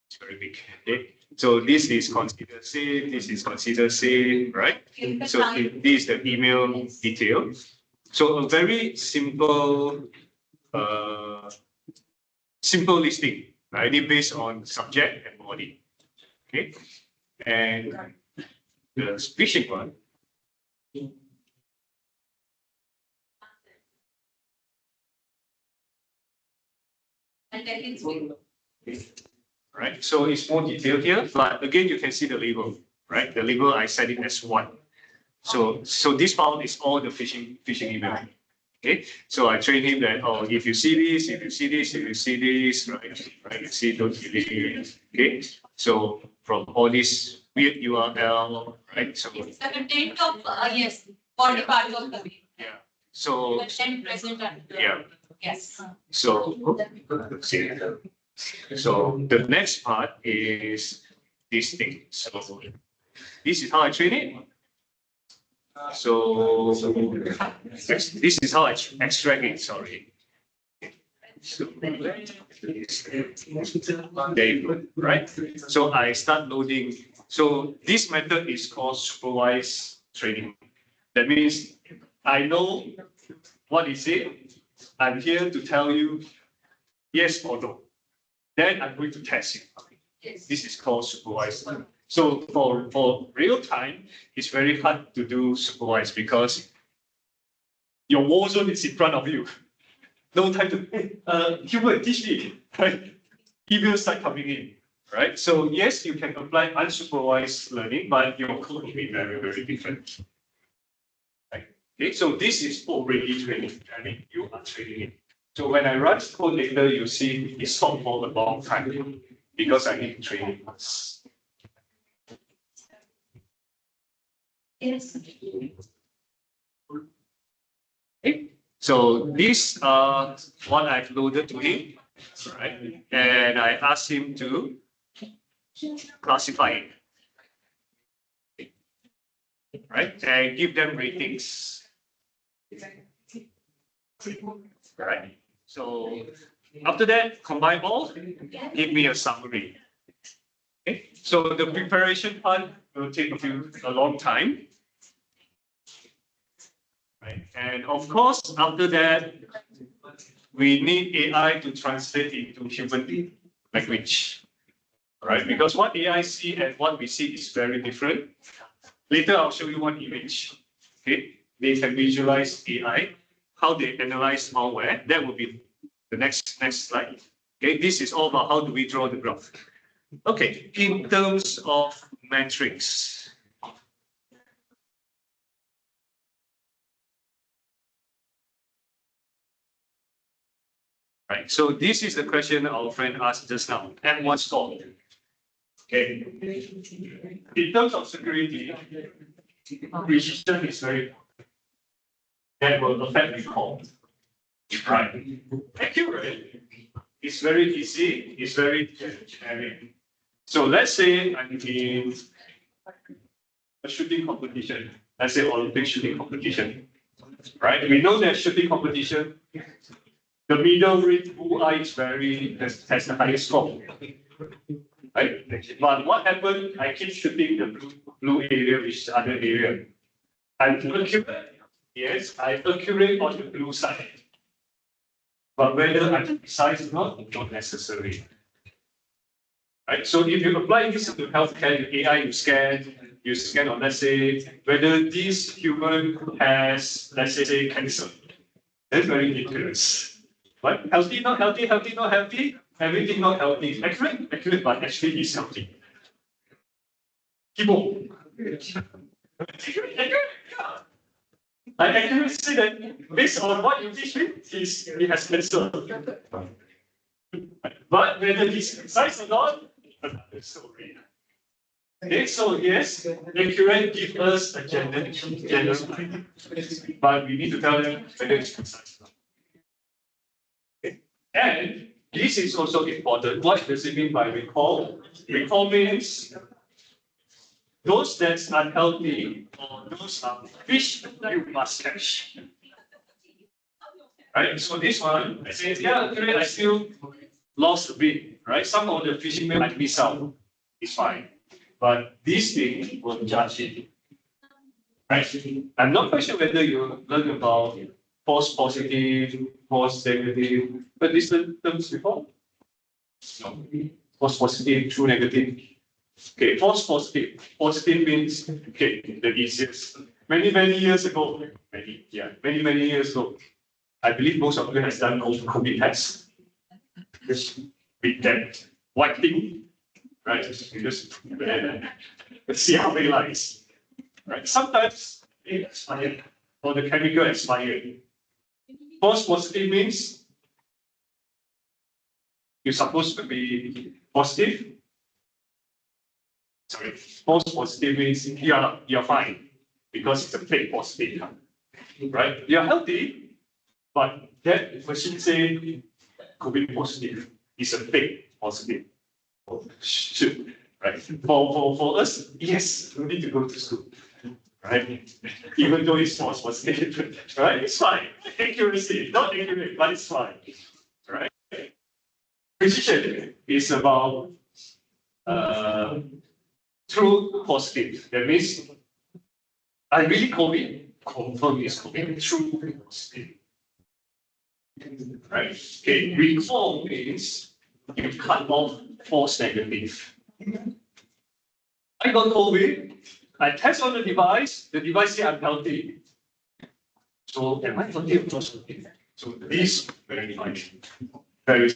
It's very big. Okay. So this is considered safe. This is considered safe. Right. So this is the email detail. So a very simple listing, right? Based on subject and body. Okay. And the phishing one. And then it's Right. So it's more detailed here, but again, you can see the label, right? The label I set it as 1. So this file is all the phishing email. Okay. So I train him that, oh, if you see this, if you see this, right, you see, don't delete. Okay. So from all this weird URL, right? So the content of yes, body part of the video. yeah. So Content present under. yeah. Yes. So the next part is this thing. So this is how I train it. So this is how I extract it. Sorry. So there you go. Right. So I start loading. So this method is called supervised training. That means I know what is it. I'm here to tell you yes or no. Then I'm going to test you. Yes. This is called supervised. So for real time, it's very hard to do supervised because your war zone is in front of you. No time to, hey, Hubert, teach me. Right? Emails start coming in. Right? So yes, you can apply unsupervised learning, but your code will be very, very different. Right? Okay, so this is already training. I mean, you are training it. So when I run code later, you see it stopped for a long time because I need to train it once. Yes. Okay. So this what I've loaded to him, right? And I asked him to classify it, right? And give them ratings. Right. So after that, combine all, give me a summary. Okay. So the preparation part will take a long time. Right. And of course, after that, we need AI to translate into human language. Right? Because what AI see and what we see is very different. Later, I'll show you one image. Okay. They can visualize AI, how they analyze malware. That will be the next slide. Okay. This is all about how do we draw the graph. Okay. In terms of metrics. Right. So this is the question our friend asked just now. M1 score. Okay. In terms of security, precision is very that will affect recall. Right. Accurate is very easy. It's very generic. So let's say I'm in a shooting competition. Let's say Olympic shooting competition. Right. We know that shooting competition. The middle range bullseye is has the highest score. Right? But what happened? I keep shooting the blue area, which is the other area. I'm accurate. Yes, I'm accurate on the blue side. But whether I'm precise or not necessary. Right? So if you apply this to healthcare, AI, you scan on, let's say, whether this human has, let's say, cancer. That's very dangerous. Right? Healthy, not healthy, healthy, not healthy, everything not healthy. Accurate, but actually is healthy. Chemo. Accurate, yeah. I accurate say that based on what you teach me, he has cancer. But whether he's precise or not, another story. Okay, so yes, accurate gives us a general idea. But we need to tell them whether it's precise or not. And this is also important. What does it mean by recall? Recall means those that's unhealthy or those are fish you must catch. Right? So this one, I say, yeah, okay, I still lost a bit. Right? Some of the fishing may might miss out. It's fine. But this thing will judge it. Right? I'm not quite sure whether you learn about false positive, false negative, but these terms before? No. False positive, true negative. Okay, false positive. Positive means, okay, the easiest. Many years ago, many years ago, I believe most of you has done COVID test. Just with that white thing, right? You just see how many lies. Right? Sometimes it expired, or the chemical expired. False positive means you're supposed to be positive. Sorry, false positive means you're fine because it's a fake positive. Right? You're healthy, but that machine say COVID positive is a fake positive. Oh, shoot. Right? For us, yes, we need to go to school. Right? Even though it's false positive, right? It's fine. Accuracy, not accurate, but it's fine. Right? Precision is about true positive. That means I really COVID, confirm is COVID, true positive. Right? Okay, recall means you cut off false negative. I got COVID, I test on the device says I'm healthy. So am I healthy or not healthy? So this very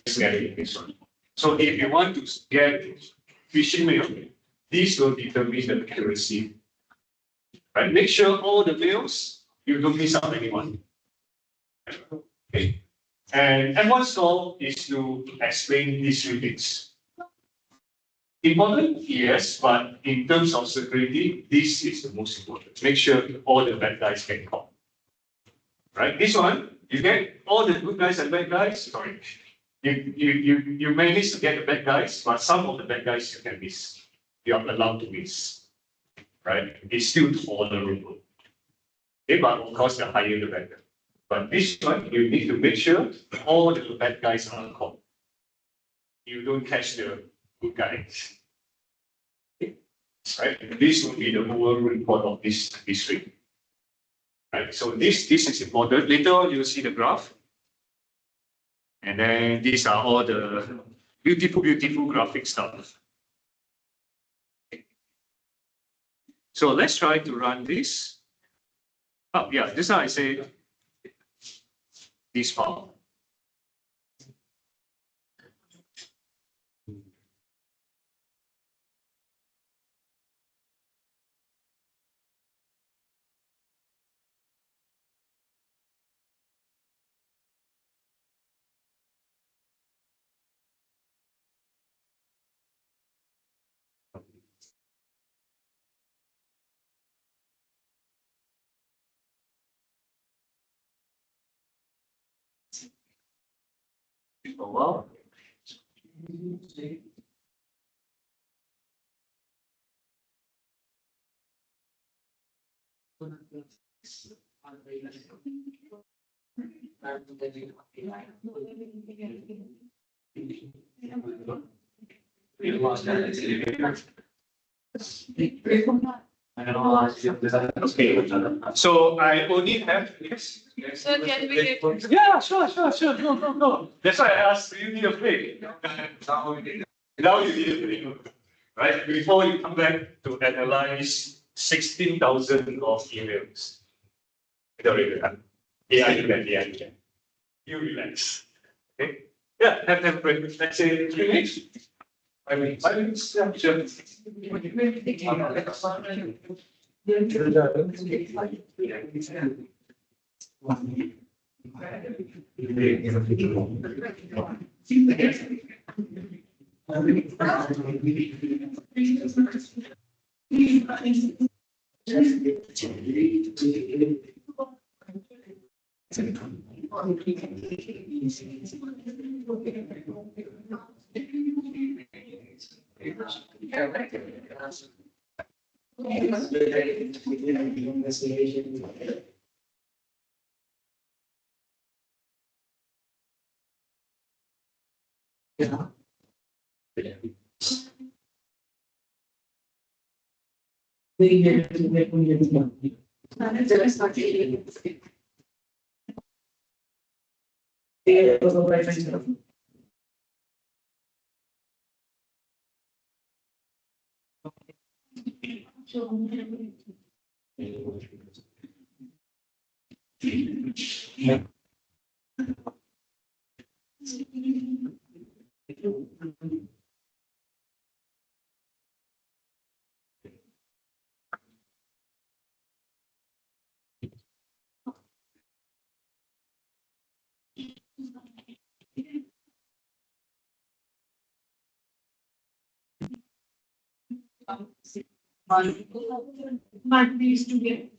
scary this one. So if you want to get phishing mail, this will determine the accuracy. Right? Make sure all the mails you don't miss out anyone. Okay. And M1 score is to explain these three things. Important, yes, but in terms of security, this is the most important. Make sure all the bad guys get caught. Right? This one, you get all the good guys and bad guys. Sorry, you manage to get the bad guys, but some of the bad guys you can miss. You are allowed to miss. Right? It's still tolerable. Okay, but of course, the higher the better. But this one, you need to make sure all the bad guys are caught. You don't catch the good guys. Right? This will be the overall report of this district. Right? So this is important. Later on, you'll see the graph. And then these are all the beautiful graphic stuff. So let's try to run this. Oh yeah, this time I say this file. Oh, wow. Okay, so I only have yes. So can we get? Yeah, sure. No. That's why I asked you need a break. Now you need a break. Right? Before you come back to analyze 16,000 of emails. Don't really have. Yeah, you can. You relax. Okay? Yeah, have a break. Let's say 3 minutes. 5 minutes. 5 minutes. Yeah, sure. But these to get.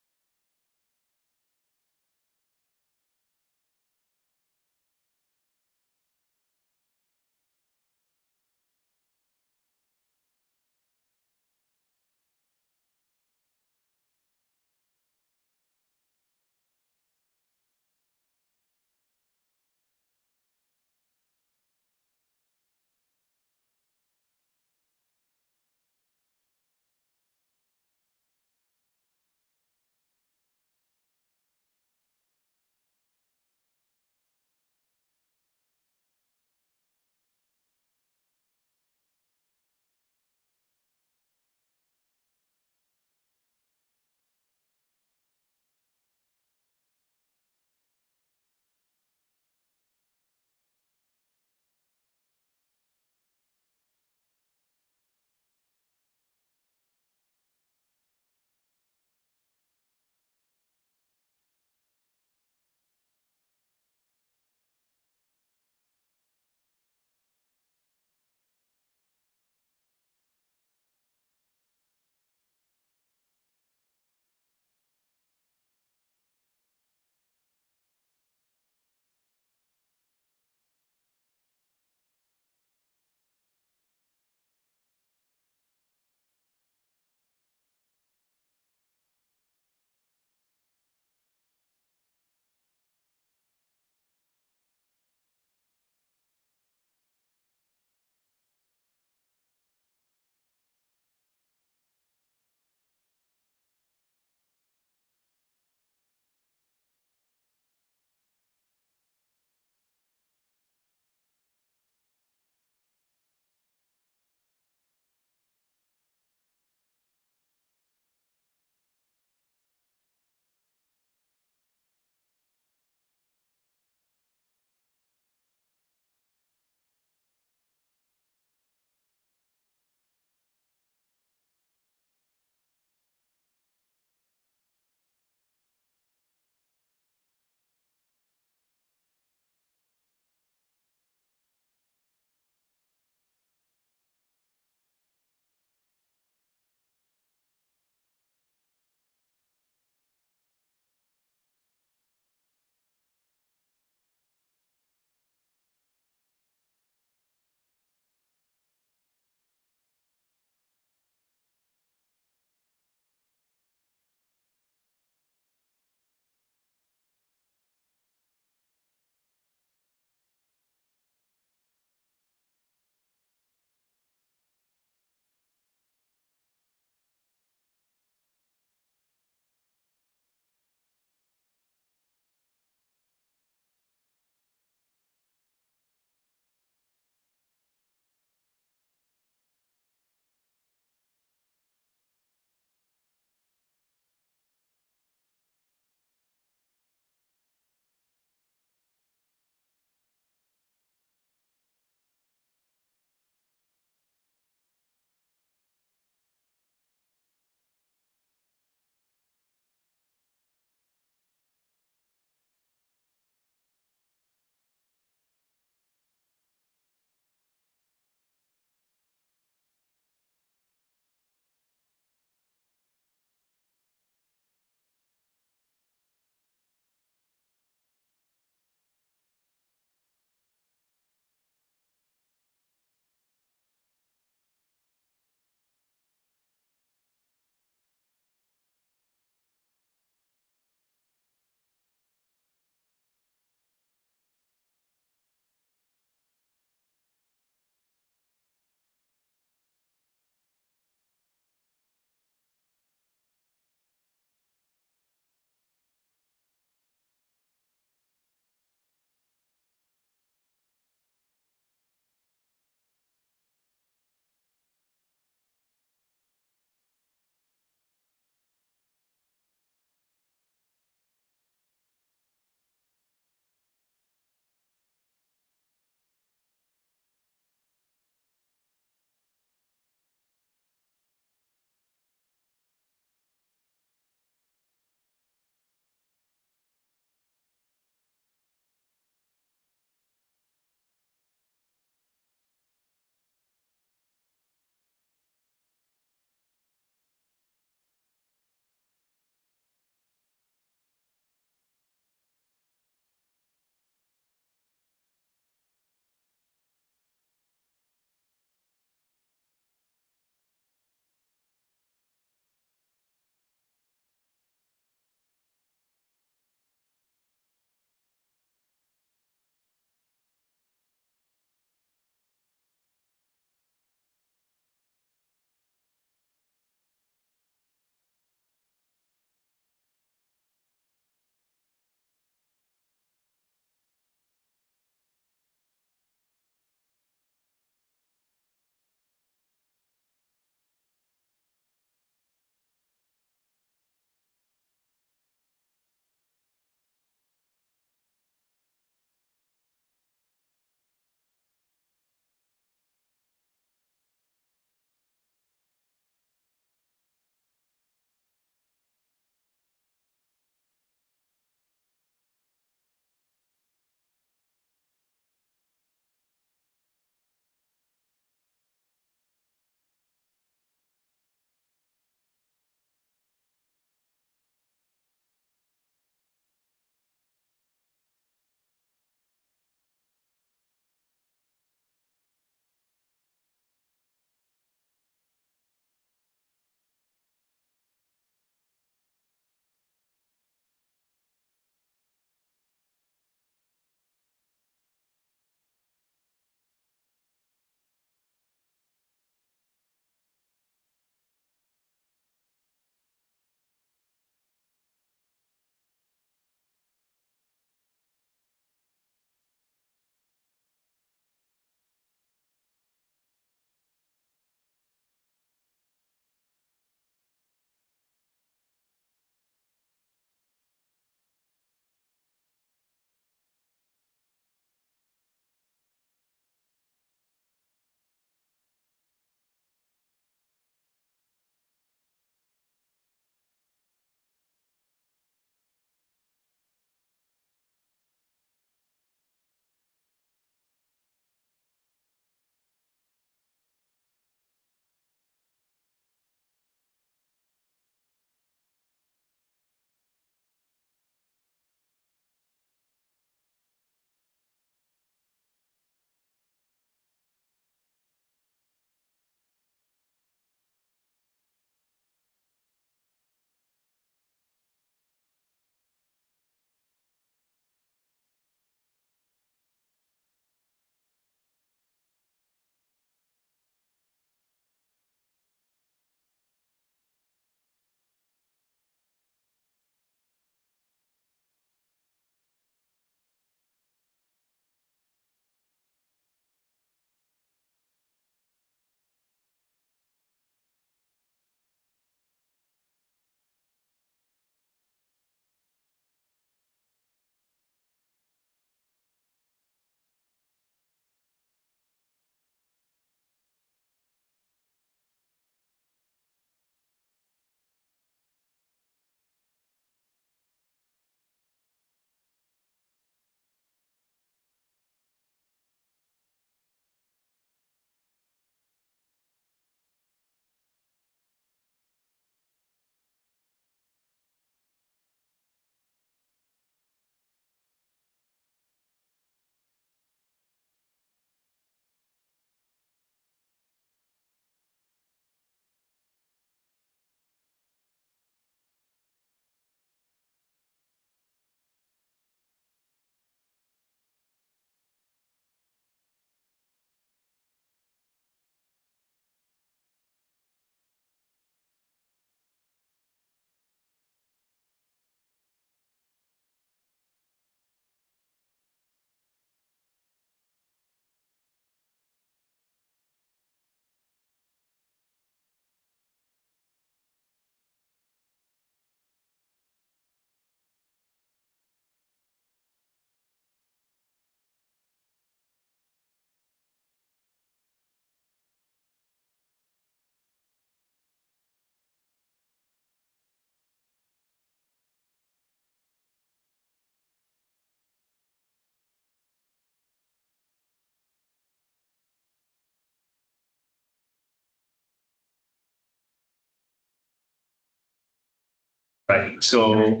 Right, so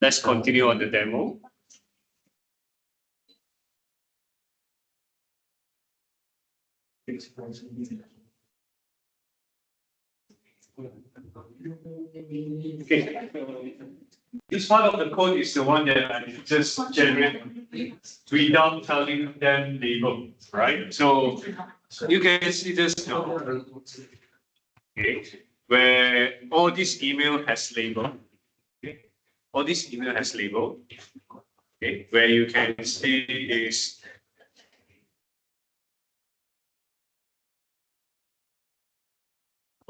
let's continue on the demo. Okay. This part of the code is the one that I just generated without telling them label, right? So you can see this now, okay, where all this email has label. Okay. All this email has label. Okay, where you can see is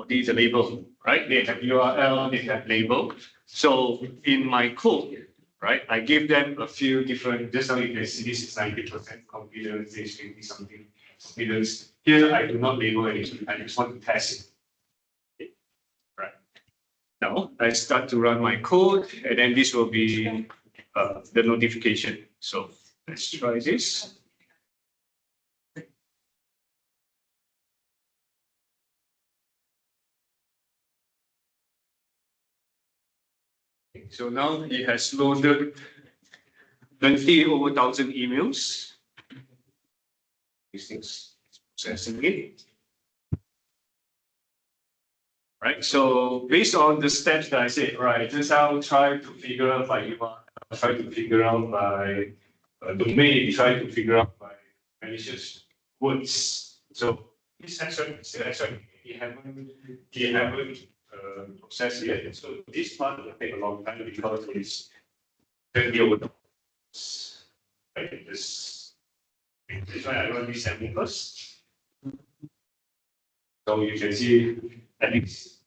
these are label, right? They have URL, they have label. So in my code, right, I give them a few different, just now you can see this is 90% confidence, this is 20 something confidence. Here I do not label anything, I just want to test it. Okay. Right. Now I start to run my code, and then this will be the notification. So let's try this. So now he has loaded 20 over 1,000 emails. These things processing it. Right. So based on the steps that I said, right, just I'll try to figure out by URL, try to figure out by domain, try to figure out by malicious words. So this actually, he haven't processed yet. So this part will take a long time because it's 20 over right. This why I run this sample first. So you can see at least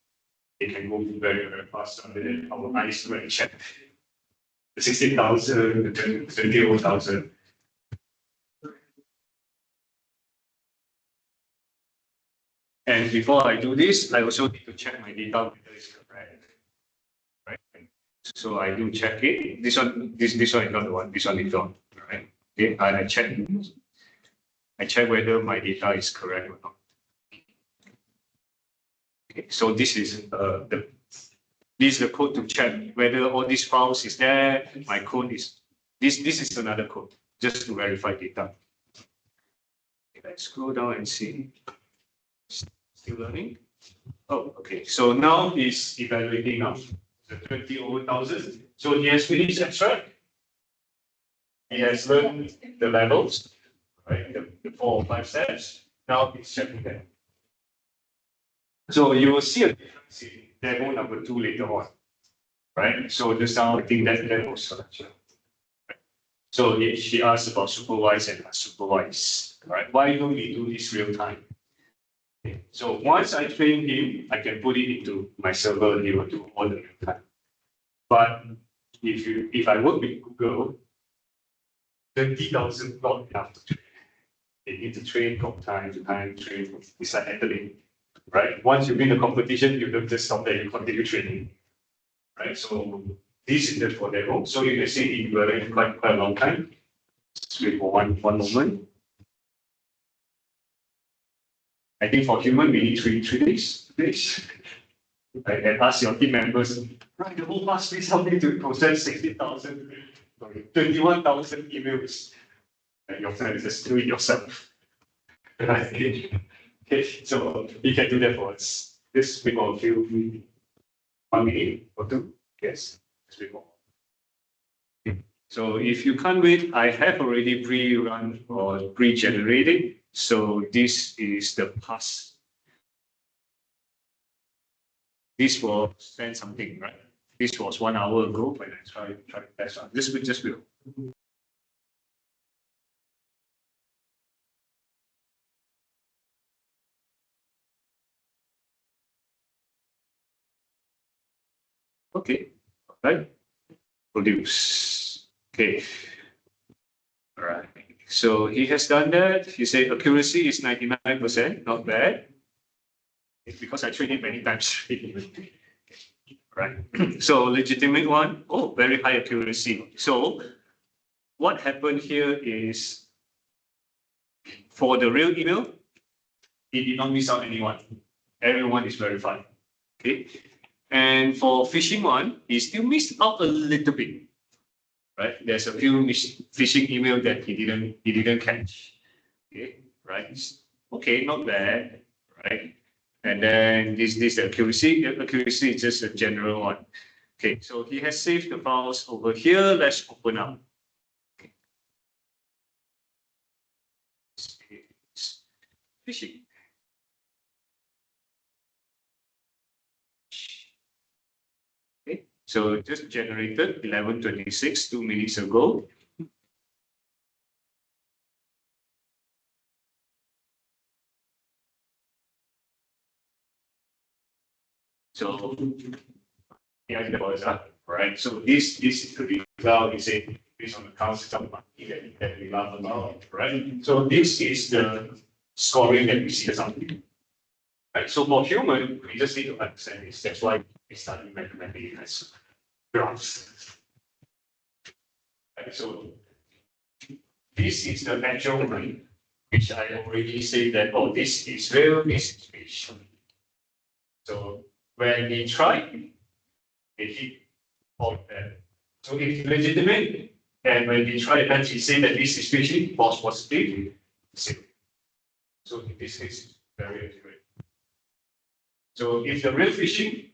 it can go very, very fast under our eyes when check. The 16,000, the 20,000. And before I do this, I also need to check my data whether it's correct. Right. So I do check it. This one is not the one, this one is not. Right. Okay, I check whether my data is correct or not. Okay, so this is the code to check whether all these files is there. My code is this is another code just to verify data. Okay, let's go down and see. Still learning. Oh, okay. So now it's evaluating now the 20 over 1,000. So he has finished extract. He has learned the levels, right? The 4 or 5 steps. Now he's checking them. So you will see a difference in demo number 2 later on, right? So just now I think that was selection. So she asked about supervise and unsupervised, right? Why don't we do this real time? Okay. So once I train him, I can put it into my server and he will do all the real time. But if I work with Google, 20,000 not enough to train. They need to train from time to time, train. It's like athletic, right? Once you win the competition, you don't just stop there, you continue training, right? So this is just for demo. So you can see it will take quite a long time. Just wait for one moment. I think for human, we need three days. Right? And ask your team members, right, the whole past week, something to process 21,000 emails. And your friend just do it yourself. Right? Okay, so you can do that for us. This week or few 1 minute or 2. Yes, this week more. So if you can't wait, I have already pre-run or pre-generated. So this is the past. This will spend something, right? This was 1 hour ago when I tried test one. This will just will. Okay, right? Produce. Okay. All right. So he has done that. He said accuracy is 99%, not bad. It's because I trained it many times. Right. So legitimate one, oh, very high accuracy. So what happened here is for the real email, it did not miss out anyone. Everyone is verified. Okay. And for phishing one, he still missed out a little bit, right? There's a few phishing email that he didn't catch. Okay, right? Okay, not bad, right? And then this the accuracy. The accuracy is just a general one. Okay, so he has saved the files over here. Let's open up. Phishing. Okay, so just generated 11:26, 2 minutes ago. So yeah, that was up, right? So this is the result. Is it based on the council that we love about, right? So this is the scoring that we see as something. Right. So for human, we just need to understand this. That's why we study mathematics as graphs. Right. So this is the actual rate, which I already said that, oh, this is real, this is fish. So when we try, they hit all of that. So it's legitimate. And when we try and we say that this is fishing, false positive, zero. So in this case, it's very accurate. So if the real phishing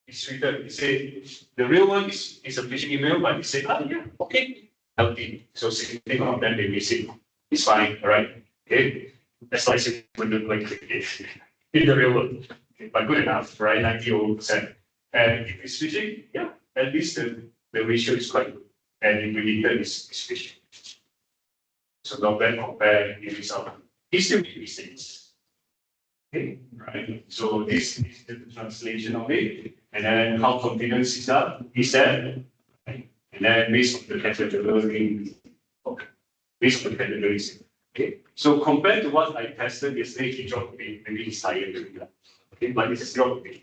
is treated, you say the real one is a phishing email, but you say, yeah, okay, healthy. So 16 of them they miss it. It's fine, all right? Okay. That's why we don't like it in the real world. Okay. But good enough, right? 90%. And if it's phishing, yeah, at least the ratio is quite good. And if we is phishing. So not bad compare the result. He still makes mistakes. Okay, right. So this is the translation of it, and then how confident is that? Is that, right? And then based on the category, okay, based on the categories. Okay, so compared to what I tested yesterday, he dropped a bit. Maybe he's tired doing that. Okay, but it's dropped a bit.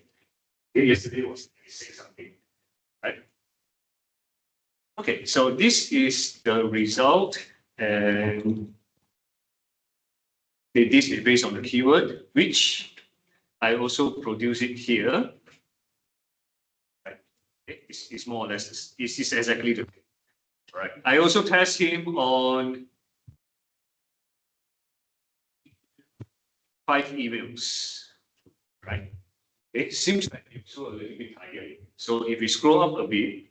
Okay, yesterday was 6 something, right? Okay, so this is the result, and this is based on the keyword, which I also produce it here. Right. It's more or less, it's exactly the same. Right. I also test him on 5 emails. Right. It seems like it's also a little bit higher. So if we scroll up a bit,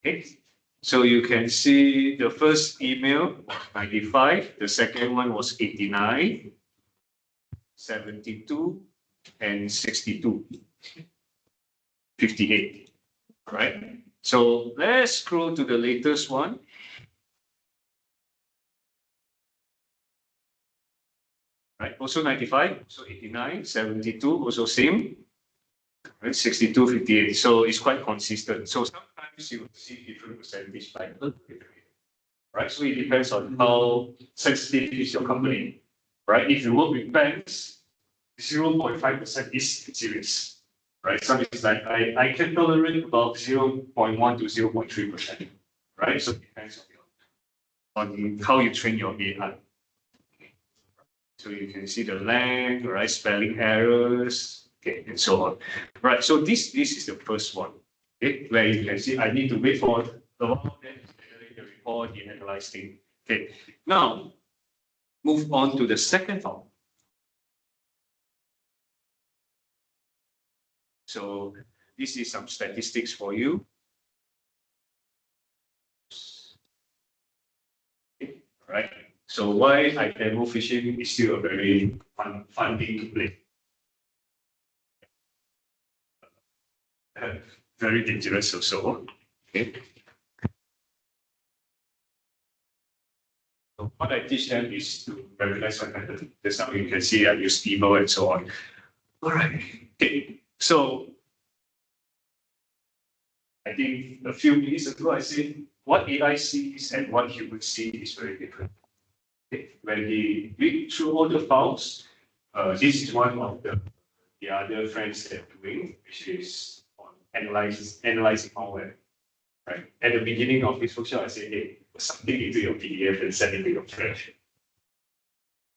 okay. So you can see the first email was 95, the second one was 89, 72, and 62, 58, right? So let's scroll to the latest one. Right, also 95, so 89, 72, also same. Right, 62, 58. So it's quite consistent. So sometimes you see different percentage like right? So it depends on how sensitive is your company. Right? If you work with banks, 0.5% is serious. Right? Some is like I can tolerate about 0.1 to 0.3%. Right? So it depends on how you train your AI. So you can see the length, right? Spelling errors, okay, and so on. Right. So this is the first one. Okay, where you can see I need to wait for a while, then generate the report, the analyzing. Okay. Now move on to the second file. So this is some statistics for you. Okay, right. So why identity phishing is still a very fun thing to play. Very dangerous also. Okay. So what I teach them is to recognize my method. That's how you can see I use email and so on. All right. Okay. So I think a few minutes ago I said what AI sees and what humans see is very different. Okay. When he read through all the files, this is one of the other friends that are doing, which is on analyzing malware. right? At the beginning of this workshop, I say, hey, put something into your PDF and send it to your friend.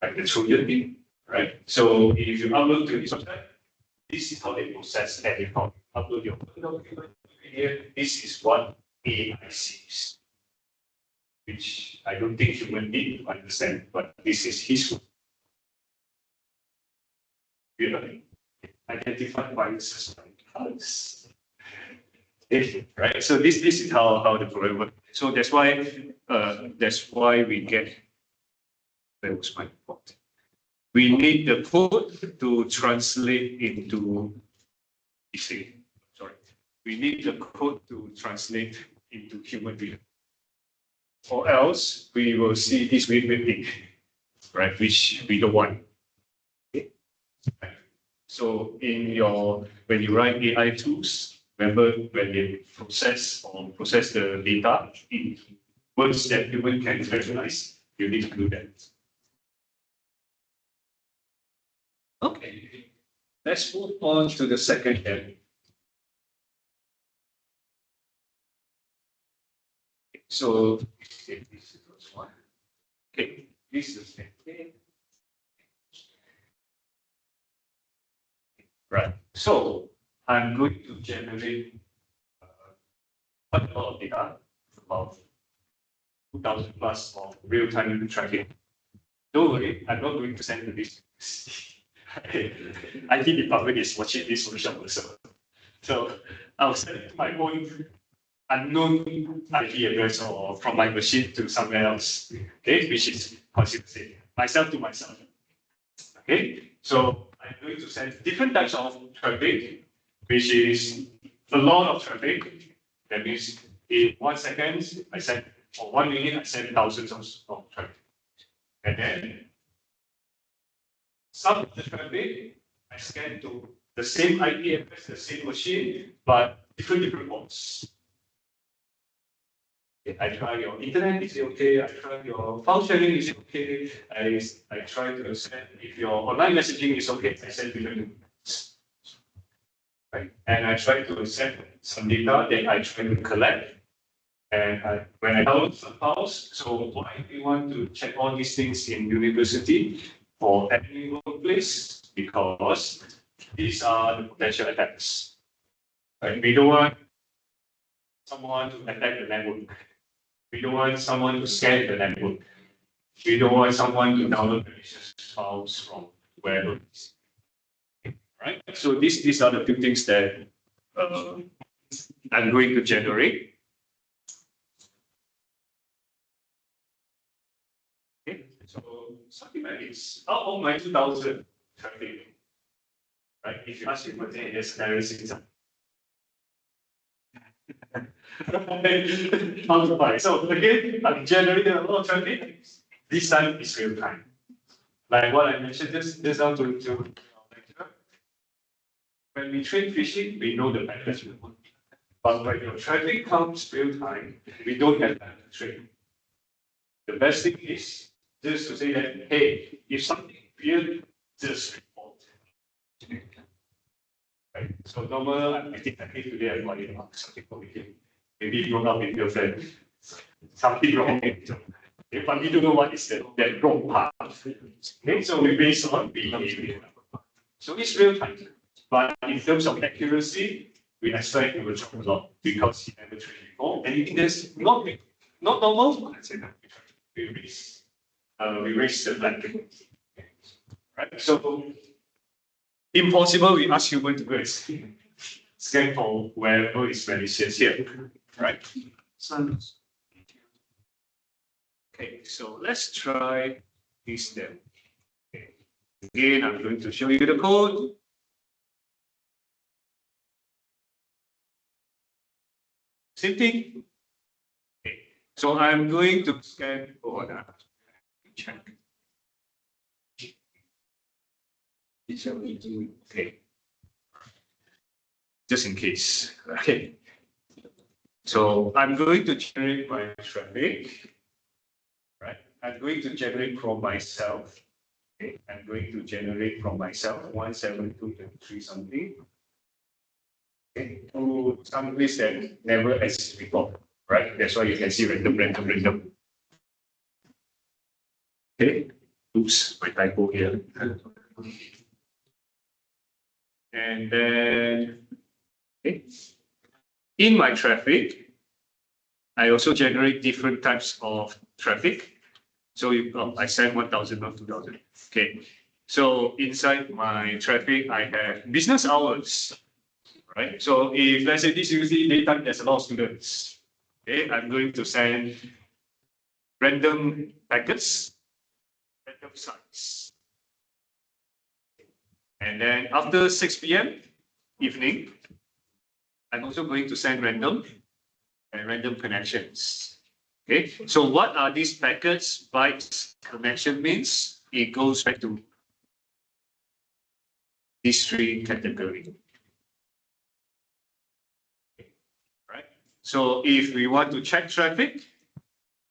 Like the Trojan thing, right? So if you upload to this website, this is how they process and record. Upload your document here. This is what AI sees, which I don't think human need to understand, but this is his way. You know, identify biases by colors. Right? So this is how the program works. So that's why we get, that was my point. We need the code to translate into, sorry, we need the code to translate into human reading. Or else we will see this weird thing, right? Which we don't want. Okay? So when you write AI tools, remember when they process the data in words that human can recognize, you need to do that. Okay, let's move on to the second area. So this is the first one. Okay, this is okay. Right. So I'm going to generate quite a lot of data, about 2,000 plus of real-time tracking. Don't worry, I'm not going to send you this. IT department is watching this workshop also. So I'll send it to my own unknown IP address or from my machine to somewhere else. Okay, which is considered safe. Myself to myself. Okay, so I'm going to send different types of traffic, which is a lot of traffic. That means in 1 second, I send, or 1 minute, I send thousands of traffic. And then some of the traffic I scan to the same IP address, the same machine, but different ports. I try your internet, is it okay? I try your file sharing, is it okay? I try to send, if your online messaging is okay, I send different. Right? And I try to send some data that I try to collect. And when I download some files, so why we want to check all these things in university for any workplace? Because these are the potential attacks. Right? We don't want someone to attack the network. We don't want someone to scan the network. We don't want someone to download malicious files from wherever it is. Right? So these are the few things that I'm going to generate. Okay, so something like this. Out of my 2,000 traffic, right? If you ask me for 10 years, there is some. So again, I'm generating a lot of traffic. This time is real time. Like what I mentioned just now to lecturer. When we train phishing, we know the pattern. But when your traffic comes real time, we don't have time to train. The best thing is just to say that, hey, if something weird, just report. Right? So normal, I think today I got it something complicated. Maybe you broke up with your friend. Something wrong. Okay, but we don't know what is that wrong part. Okay, so we base on behavior. So it's real time. But in terms of accuracy, we expect it will drop a lot because he never trained before. And if there's not normal, let's say that we raise the flag. Right? So impossible, we ask human to go and scan for wherever is malicious here. Right? Okay, so let's try this then. Okay. Again, I'm going to show you the code. Same thing. Okay. So I'm going to scan for that. Check. Okay. Just in case. Okay. So I'm going to generate my traffic. Right. I'm going to generate from myself. Okay. I'm going to generate from myself 172.23 something. Okay, to some place that never existed before, right? That's why you can see random. Okay, oops, my typo here. And then, okay, in my traffic, I also generate different types of traffic. So I send 1,000, not 2,000. Okay. So inside my traffic, I have business hours, right? So if let's say this usually daytime, there's a lot of students. Okay, I'm going to send random packets, random size. And then after 6 p.m. evening, I'm also going to send random and random connections. Okay, so what are these packets? Bytes connection means it goes back to these three categories. Right? So if we want to check traffic,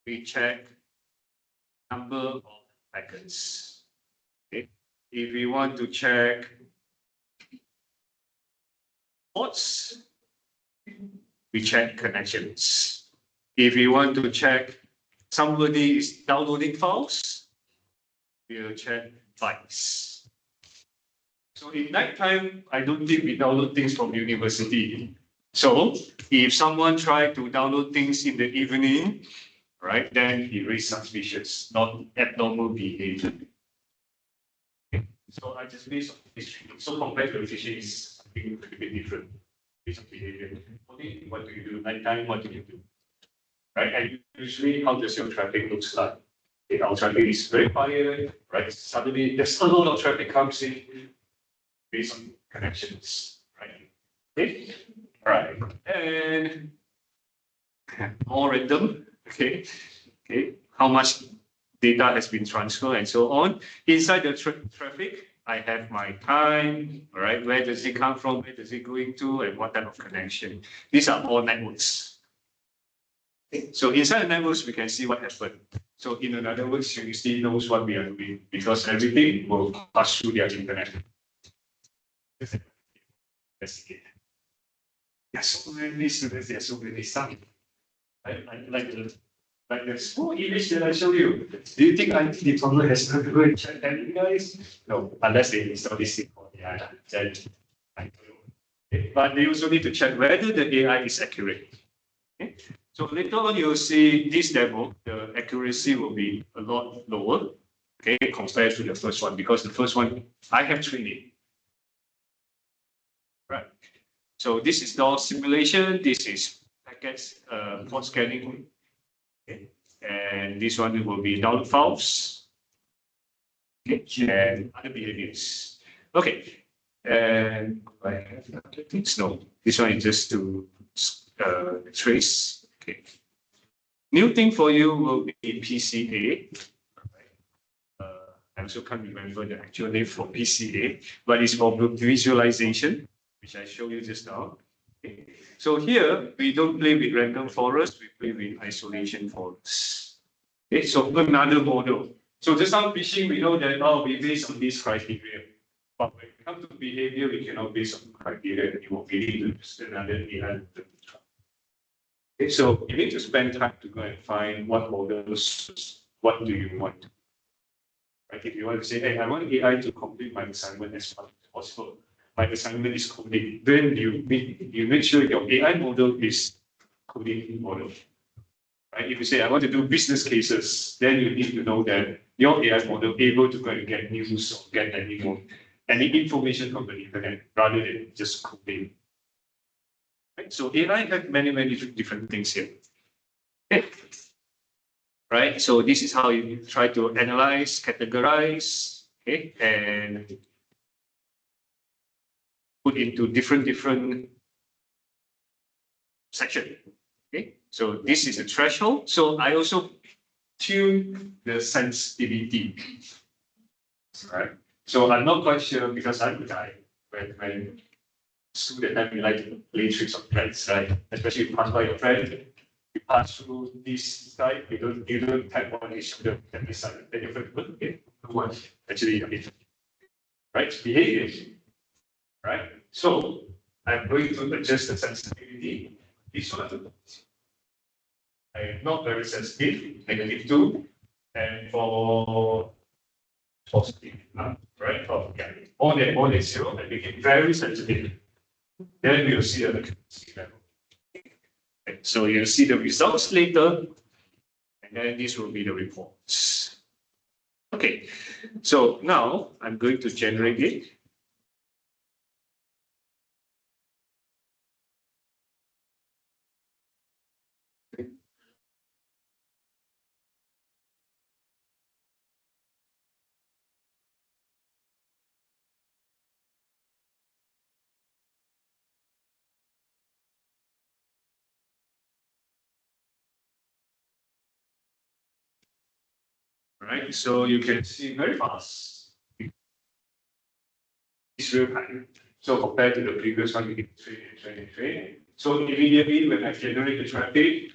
we check number of packets. Okay. If we want to check ports, we check connections. If we want to check somebody is downloading files, we'll check bytes. So in nighttime, I don't think we download things from university. So if someone try to download things in the evening, right, then he raise suspicious, not abnormal behavior. Okay. So I just based on history. So compared to phishing is something a bit different based on behavior. Okay, what do you do? Nighttime, what do you do? Right, and usually how does your traffic looks like? Okay, our traffic is very quiet, right? Suddenly there's a lot of traffic comes in based on connections, right? Okay, all right, and more random, okay, how much data has been transferred and so on. Inside the traffic, I have my time, all right, where does it come from, where does it going to, and what type of connection. These are all networks. Okay. So inside the networks, we can see what happened. So in other words, you still knows what we are doing because everything will pass through their internet. That's it. There's so many students, there's so many some. Like the small image that I showed you. Do you think IT department has to go and check that, guys? No, unless they install this thing for AI. Then I don't know. Okay. But they also need to check whether the AI is accurate. Okay. So later on, you'll see this demo, the accuracy will be a lot lower, okay, compared to the first one, because the first one, I have training. Right. So this is DOS simulation, this is packets, port scanning, okay. And this one will be download files, okay, and other behaviors. Okay, and I have other things. No, this one is just to trace. Okay. New thing for you will be PCA. I also can't remember the actual name for PCA, but it's for visualization, which I showed you just now. Okay. So here, we don't play with random forests, we play with isolation forests. Okay, so another model. So just now phishing, we know that, oh, we based on this criteria. But when it comes to behavior, we cannot base on criteria. You will need to use another AI. Okay, so you need to spend time to go and find what models, what do you want. Right? If you want to say, hey, I want AI to complete my assignment as fast as possible. My assignment is coding. Then you make sure your AI model is coding model. Right? If you say, I want to do business cases, then you need to know that your AI model able to go and get news or get any information from the internet rather than just coding. Right? So AI have many different things here. Okay. Right? So this is how you try to analyze, categorize, okay, and put into different section. Okay. So this is a threshold. So I also tune the sensitivity. Right. So I'm not quite sure because I'm a guy when student time you like to play tricks on friends, right? Especially if you pass by your friend, you pass through this side, you don't tap on his shoulder, tap this side, then your friend, okay, what? Actually, right? Behavior. Right? So I'm going to adjust the sensitivity. This one, I am not very sensitive, -2, and for positive, right? Oh, yeah, more than 0, I became very sensitive. Then we'll see the accuracy level. Okay, so you'll see the results later, and then this will be the reports. Okay, so now I'm going to generate it. Right, so you can see very fast. It's real time. So compared to the previous one, we can train. So immediately when I generate the traffic,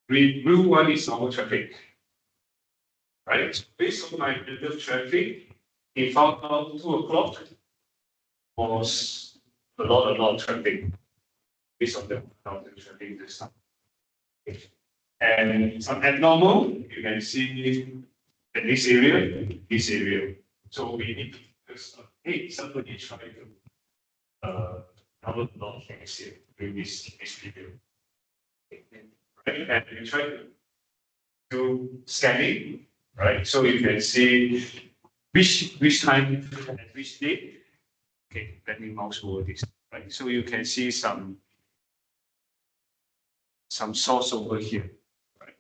blue one is normal traffic. Right? So based on my random traffic, it found out 2 o'clock was a lot of traffic based on the traffic this time. And some abnormal, you can see in this area. So we need to hey, somebody try to download a lot of things here during this video. Right? And we try to do scanning, right? So you can see which time and which date. Okay, let me mouse over this. Right? So you can see some source over here. Right?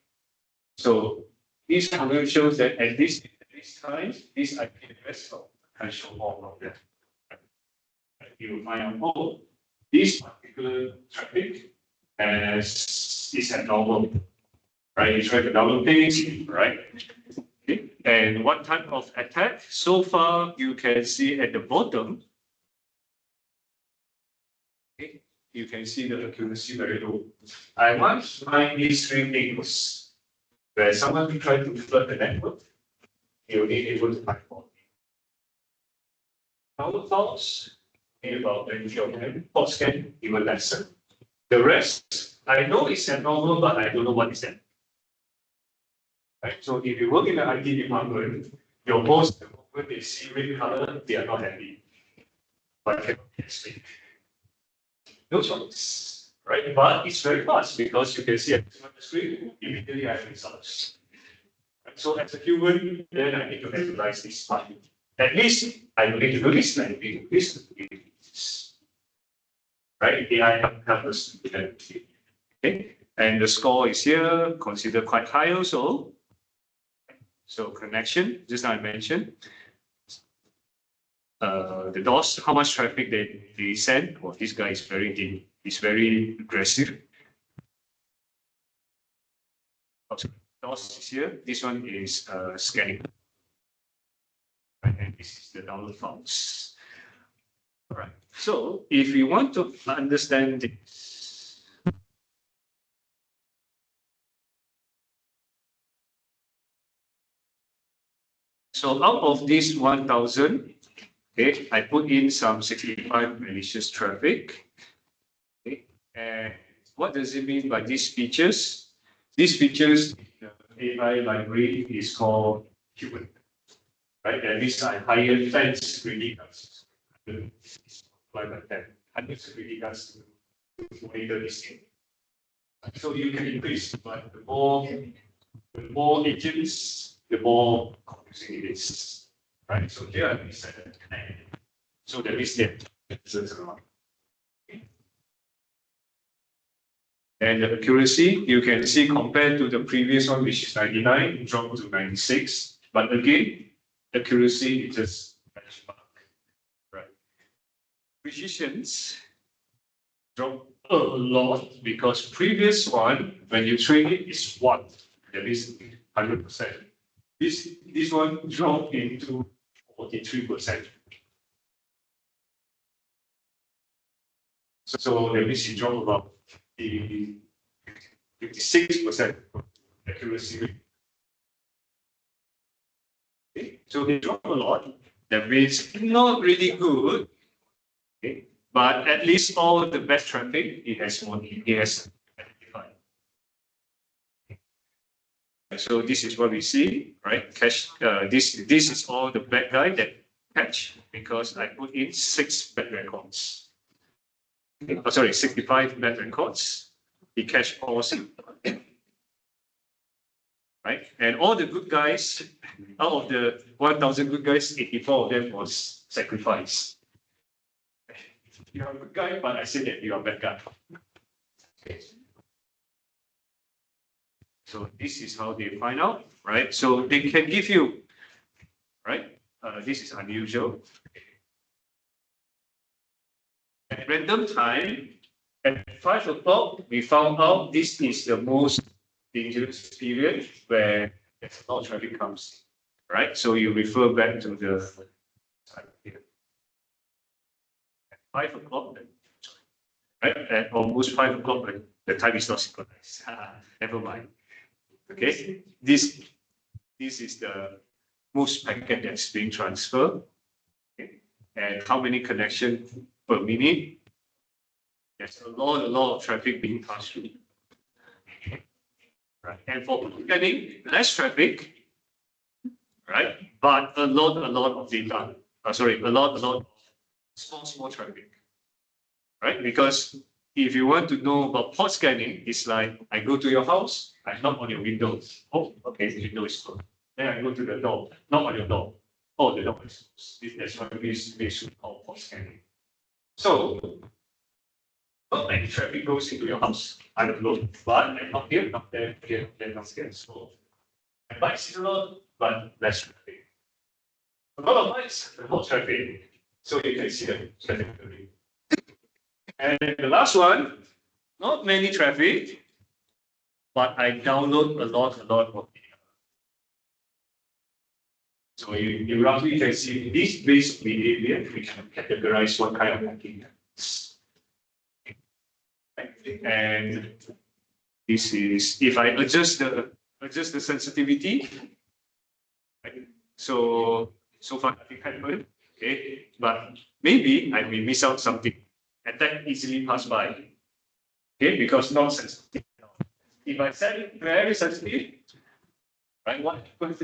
So this color shows that at this time, this IP address can show all of them. Right? You will find out, oh, this particular traffic is abnormal. Right? You try to download things, right? Okay. And what type of attack? So far, you can see at the bottom. Okay. You can see the accuracy very low. I want to find these 3 things where someone tried to flood the network. You'll be able to find more. Our thoughts about the port scan even lesser. The rest, I know it's abnormal, but I don't know what is that. Right? So if you work in the IT department, your boss, the moment they see red color, they are not happy. But cannot explain. No choice. Right? But it's very fast because you can see at the screen, immediately I have results. Right? So as a human, then I need to analyze this part. At least I don't need to do this, I need to do this. Right? AI help us to do that. Okay. And the score is here, considered quite high also. So connection, just now I mentioned. The DOS, how much traffic they send? Well, this guy is very deep. He's very aggressive. DOS is here. This one is scanning. Right, and this is the download files. All right. So if we want to understand this, so out of this 1,000, okay, I put in some 65 malicious traffic. Okay, and what does it mean by these features? These features in the AI library is called human, right? And these are higher fence security guards. Like that, hundred security guards to monitor this thing. So you can increase, but the more agents, the more confusing it is, right? So here we said, so there is that. And the accuracy, you can see compared to the previous one, which is 99, it dropped to 96. But again, accuracy is just benchmark, right? Precisions drop a lot because previous one, when you train it, is 1, that is 100%. This one dropped into 43%. So that means it dropped about 56% accuracy rate. Okay. So they drop a lot. That means not really good. Okay. But at least all the bad traffic, it has identified. So this is what we see, right? Cache, this is all the bad guy that catch because I put in 6 bad records. Oh, sorry, 65 bad records. He catch all 6. Right? And all the good guys, out of the 1,000 good guys, 84 of them was sacrificed. You are a good guy, but I say that you are a bad guy. Okay. So this is how they find out, right? So they can give you, right? This is unusual. At random time, at 5 o'clock, we found out this is the most dangerous period where there's a lot of traffic comes, right? So you refer back to the time here. At 5 o'clock, right? At almost 5 o'clock, the time is not synchronized. Never mind. Okay, this is the most packet that's being transferred, okay? And how many connections per minute? There's a lot of traffic being passed through. Right. And for getting less traffic, right? But a lot of data. Sorry, a lot of small traffic, right? Because if you want to know about port scanning, it's like I go to your house, I knock on your window. Oh, okay, the window is closed. Then I go to the door, knock on your door. Oh, the door is closed. That's why we should call port scanning. So, not many traffic goes into your house. I don't know, but I'm not here, not there, here, then not here. So, my bike is a lot, but less traffic. A lot of bikes, a lot of traffic. So you can see the traffic. And the last one, not many traffic, but I download a lot of data. So you roughly can see this base behavior, we can categorize what kind of hacking. And this is if I adjust the sensitivity. Right? So far nothing happened. Okay, but maybe I may miss out something. Attack easily pass by. Okay, because not sensitive. If I set it very sensitive, right? What happens?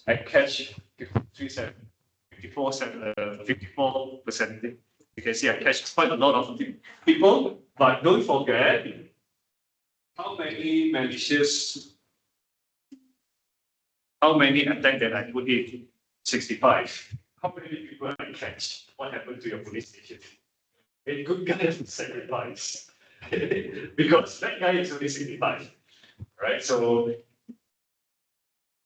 I catch 54%. You can see I catch quite a lot of people, but don't forget how many attacks that I put in? 65. How many people I catch? What happened to your police station? A good guy is sacrificed because that guy is only 65, right? So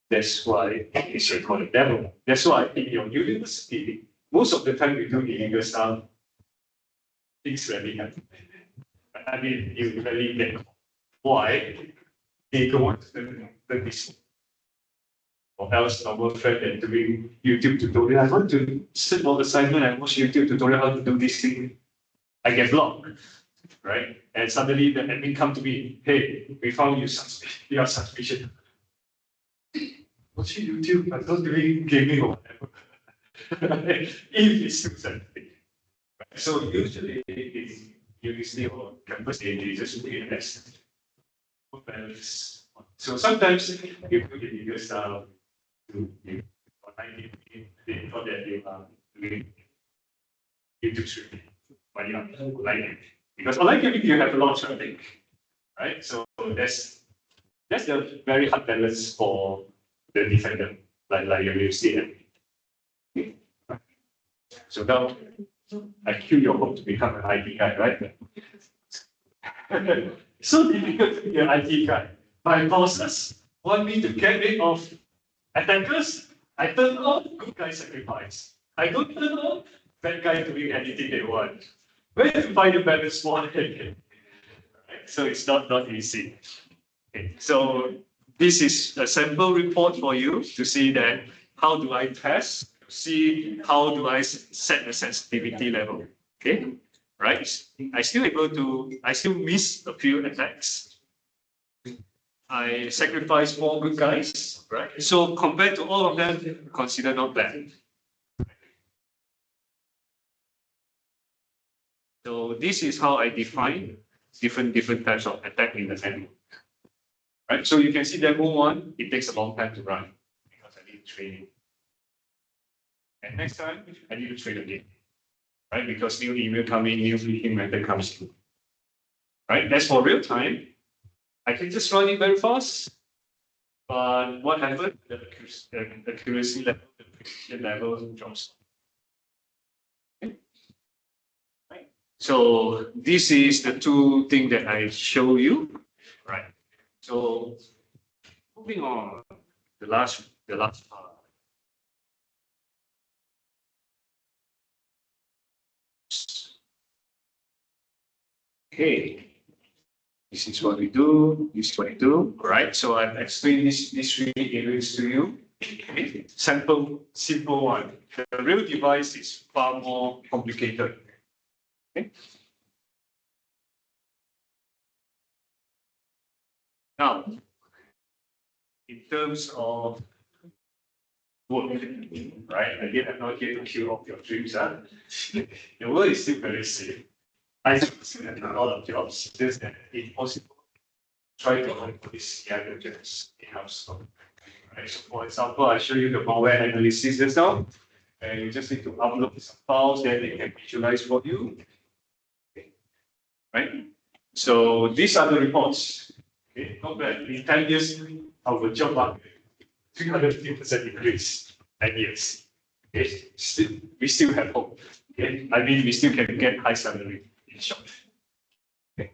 that's why it's recorded devil. That's why in your university, most of the time you do illegal stuff, things rarely happen. I mean, you rarely get caught. Why? They go on to the business. Or else normal friend and doing YouTube tutorial. I want to sit on the assignment and watch YouTube tutorial how to do this thing. I get blocked, right? And suddenly the admin come to me, hey, we found you suspicious. You are suspicious. Watching YouTube, I'm not doing gaming or whatever. If it's too sensitive. Right? So usually it's university or campus, they just do it as balance. So sometimes you put the illegal stuff to online, they thought that they are doing YouTube streaming. But you are online gaming. Because online gaming you have a lot of traffic, right? So that's the very hard balance for the defender, like you will see it. So now I kill your hope to become an IT guy, right? So difficult to be an IT guy. My bosses want me to get rid of attackers. I turn on good guy sacrifice. I don't turn on bad guy doing anything they want. Where to find the balance one? Right? So it's not easy. Okay. So this is a sample report for you to see that how do I test, see how do I set the sensitivity level. Okay, right? I still miss a few attacks. I sacrifice 4 good guys, right? So compared to all of them, consider not bad. So this is how I define different types of attack in the network. Right? So you can see demo one, it takes a long time to run because I need to train it. And next time, I need to train again. Right? Because new email coming, new phishing method comes in. Right? As for real time, I can just run it very fast. But what happened? The accuracy level, the precision level drops. Okay. Right. So this is the two things that I show you. Right. So moving on, the last part. Okay. This is what we do. This is what we do. All right. So I've explained these three areas to you. Okay. Simple one. The real device is far more complicated. Okay. Now, in terms of work, right? Again, I'm not here to kill off your dreams. Huh? The world is still very safe. I still have a lot of jobs. Just that if possible, try to learn this gadgets in-house. Right? So for example, I show you the malware analysis just now, and you just need to upload some files that they can visualize for you. Okay. Right? So these are the reports. Okay, not bad. In 10 years, our job market 350% increase 10 years. Okay, we still have hope. Okay, I mean we still can get high salary in short. Okay.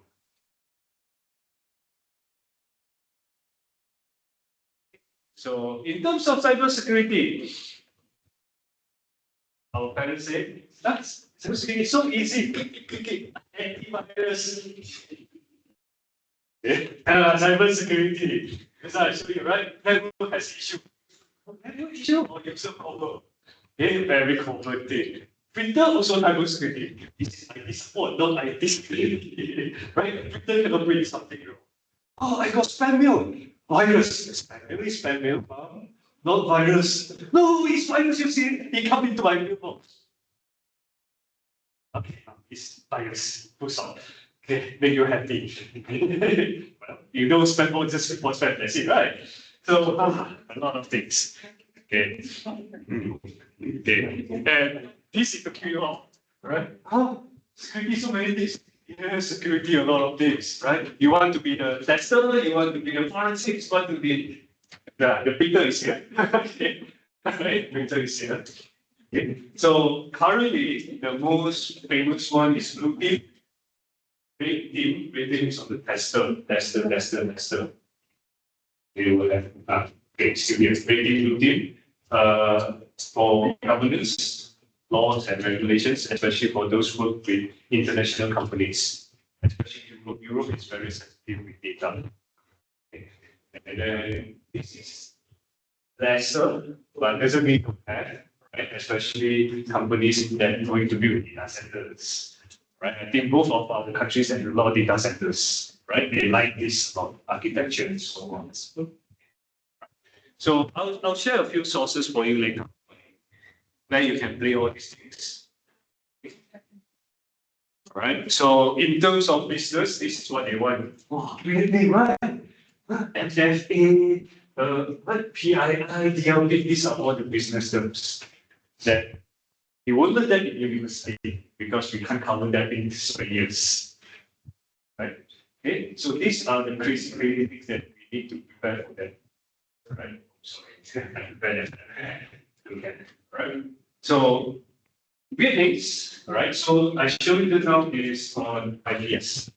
So in terms of cybersecurity, our parents say that's cybersecurity is so easy. Antivirus. Cybersecurity. That's actually right. Network has issue. Network issue or user problem. Okay, very common thing. Printer also cybersecurity. This is IT support, not IT security. Right? Printer cannot print something wrong. Oh, I got spam mail. Virus. Spam mail is spam mail. Not virus. No, it's virus. You see, it come into my mailbox. Okay, it's virus. Too soft. Okay, make you happy. Well, you don't spend more just report spam, that's it, right? So a lot of things. Okay. Okay. And this is the kill off, right? Oh, security, so many things. Yeah, security, a lot of things, right? You want to be the tester, you want to be the forensics, you want to be the printer is here. Okay. Right? Printer is here. Okay. So currently, the most famous one is blue team. Red team is on the tester. They will have experience. Red team, blue team, for governance, laws and regulations, especially for those who work with international companies, especially Europe. Europe is very sensitive with data. Okay. And then this is lesser, but doesn't mean to have, right? Especially companies that are going to build data centers, right? I think both of our countries have a lot of data centers, right? They like this architecture and so on. So I'll share a few sources for you later, where you can play all these things. All right. So in terms of business, this is what they want. Oh, really, right? FFA, PII, DLP, these are all the business terms that you won't learn them in university because we can't cover that in 3 years. Right? Okay, so these are the crazy things that we need to prepare for them. Right? Sorry. Okay. Right. So weird things, right? So I showed you the now is on IPS,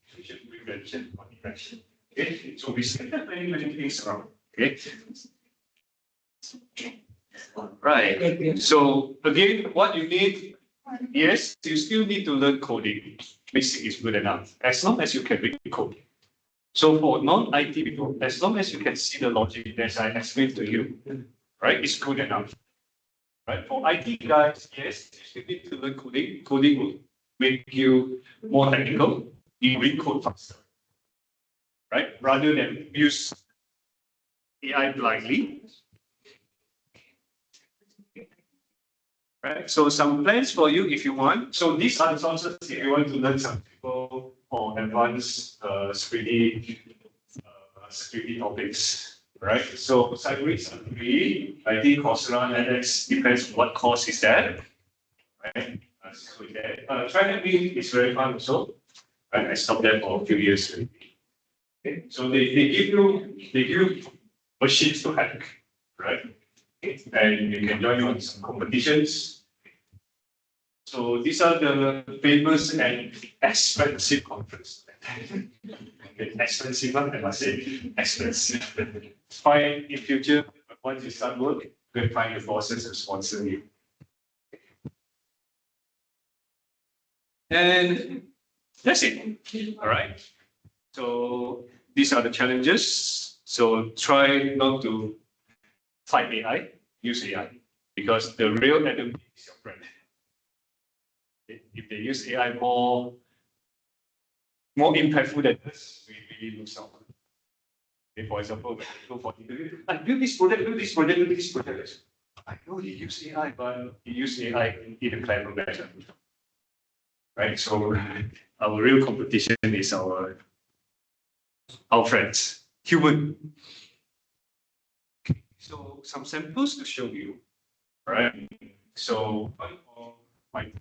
prevention or detection. Okay, so we scattered many things around. Okay. Right. So again, what you need, yes, you still need to learn coding. Basic is good enough, as long as you can read code. So for non-IT people, as long as you can see the logic as I explained to you, right, it's good enough. Right? For IT guys, yes, you still need to learn coding. Coding will make you more technical. You read code faster. Right? Rather than use AI blindly. Right? So some plans for you if you want. So these are the sources if you want to learn some people or advanced security topics. Right? So cybersecurity are free. I think Coursera and edX depends on what course is that. Right? Try that is very fun also. Right? I stopped there for a few years already. Okay. So they give you machines to hack, right? And you can join on some competitions. So these are the famous and expensive conferences. Expensive one, I must say, expensive. Fine in future, once you start work, you can find your bosses to sponsor you. And that's it. All right. So these are the challenges. So try not to fight AI, use AI, because the real enemy is your friend. If they use AI more impactful than us, we really lose out. Okay, for example, when you go for interview, I build this project, do this project, do this project. I know you use AI, but you use AI in a clever manner. Right? So our real competition is our friends, human. Okay. So some samples to show you, right? So one of my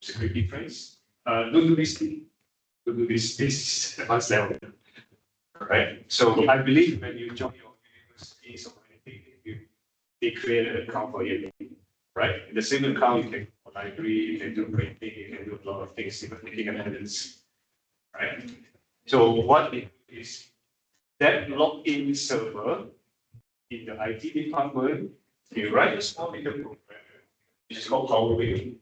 security friends, don't do this thing, don't do this advanced level, right? So I believe when you join your universities or anything, they create an account for you, right? In the same account, you can go to library, you can do printing, you can do a lot of things, even making evidence, right? So what it is that login server in the IT department, you write a small little program, which is called Power BI.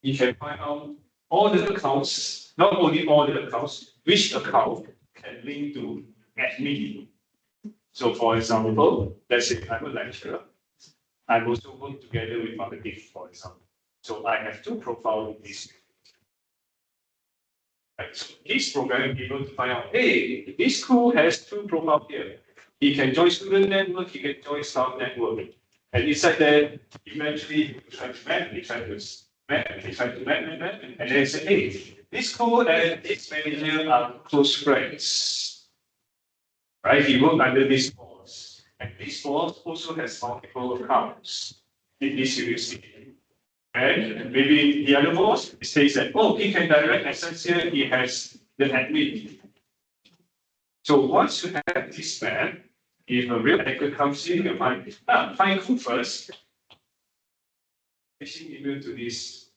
You can find out all the accounts, not only all the accounts, which account can link to admin. So for example, let's say I'm a lecturer. I also work together with marketing, for example. So I have two profiles in this. Right. So this program is able to find out, hey, this school has two profiles here. He can join student network, he can join staff network. And inside that, eventually he try to map, and then say, hey, this school and its manager are close friends. Right? He worked under this boss. And this boss also has multiple accounts in this university. And maybe the other boss says that, oh, he can direct access here, he has the admin. So once you have this man, if a real hacker comes in, you find Khoo first. Phishing email to this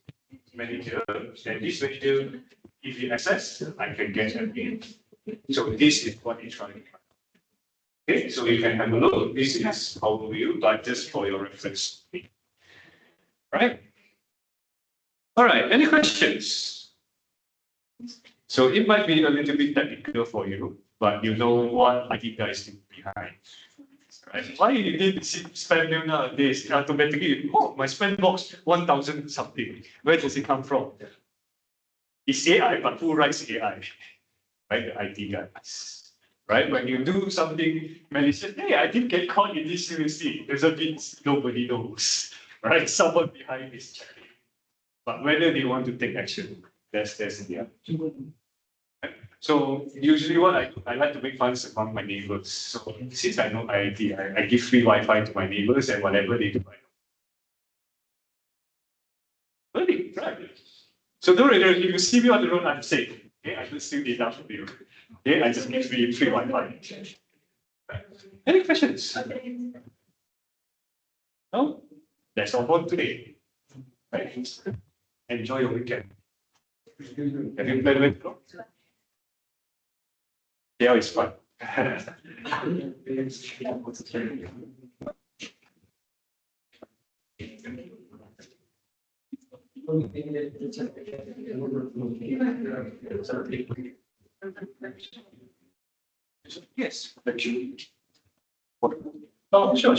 manager, and this manager, if you access, I can get admin. So this is what you're trying to find. Okay, so you can have a look. This is overview, but just for your reference. Right? All right, any questions? So it might be a little bit technical for you, but you know what IT guys do behind. Right? Why you need spam mail nowadays? Automatically, oh, my spam box 1,000 something. Where does it come from? It's AI, but who writes AI? Right, the IT guys. Right? When you do something malicious, hey, I didn't get caught in this university. There's a bit nobody knows. Right? Someone behind is checking. But whether they want to take action, that's the other. So usually what I do, I like to make fun among my neighbors. So since I know IIT, I give free Wi-Fi to my neighbors and whatever they do, I know. Really, right? So don't worry, if you see me on the road, I'm safe. Okay, I will still be down for you. Okay, I just give free Wi-Fi. Right. Any questions? No? That's all for today. Right. Enjoy your weekend. Have you played with go? Yeah, it's fun. Yes, actually. Oh, sure.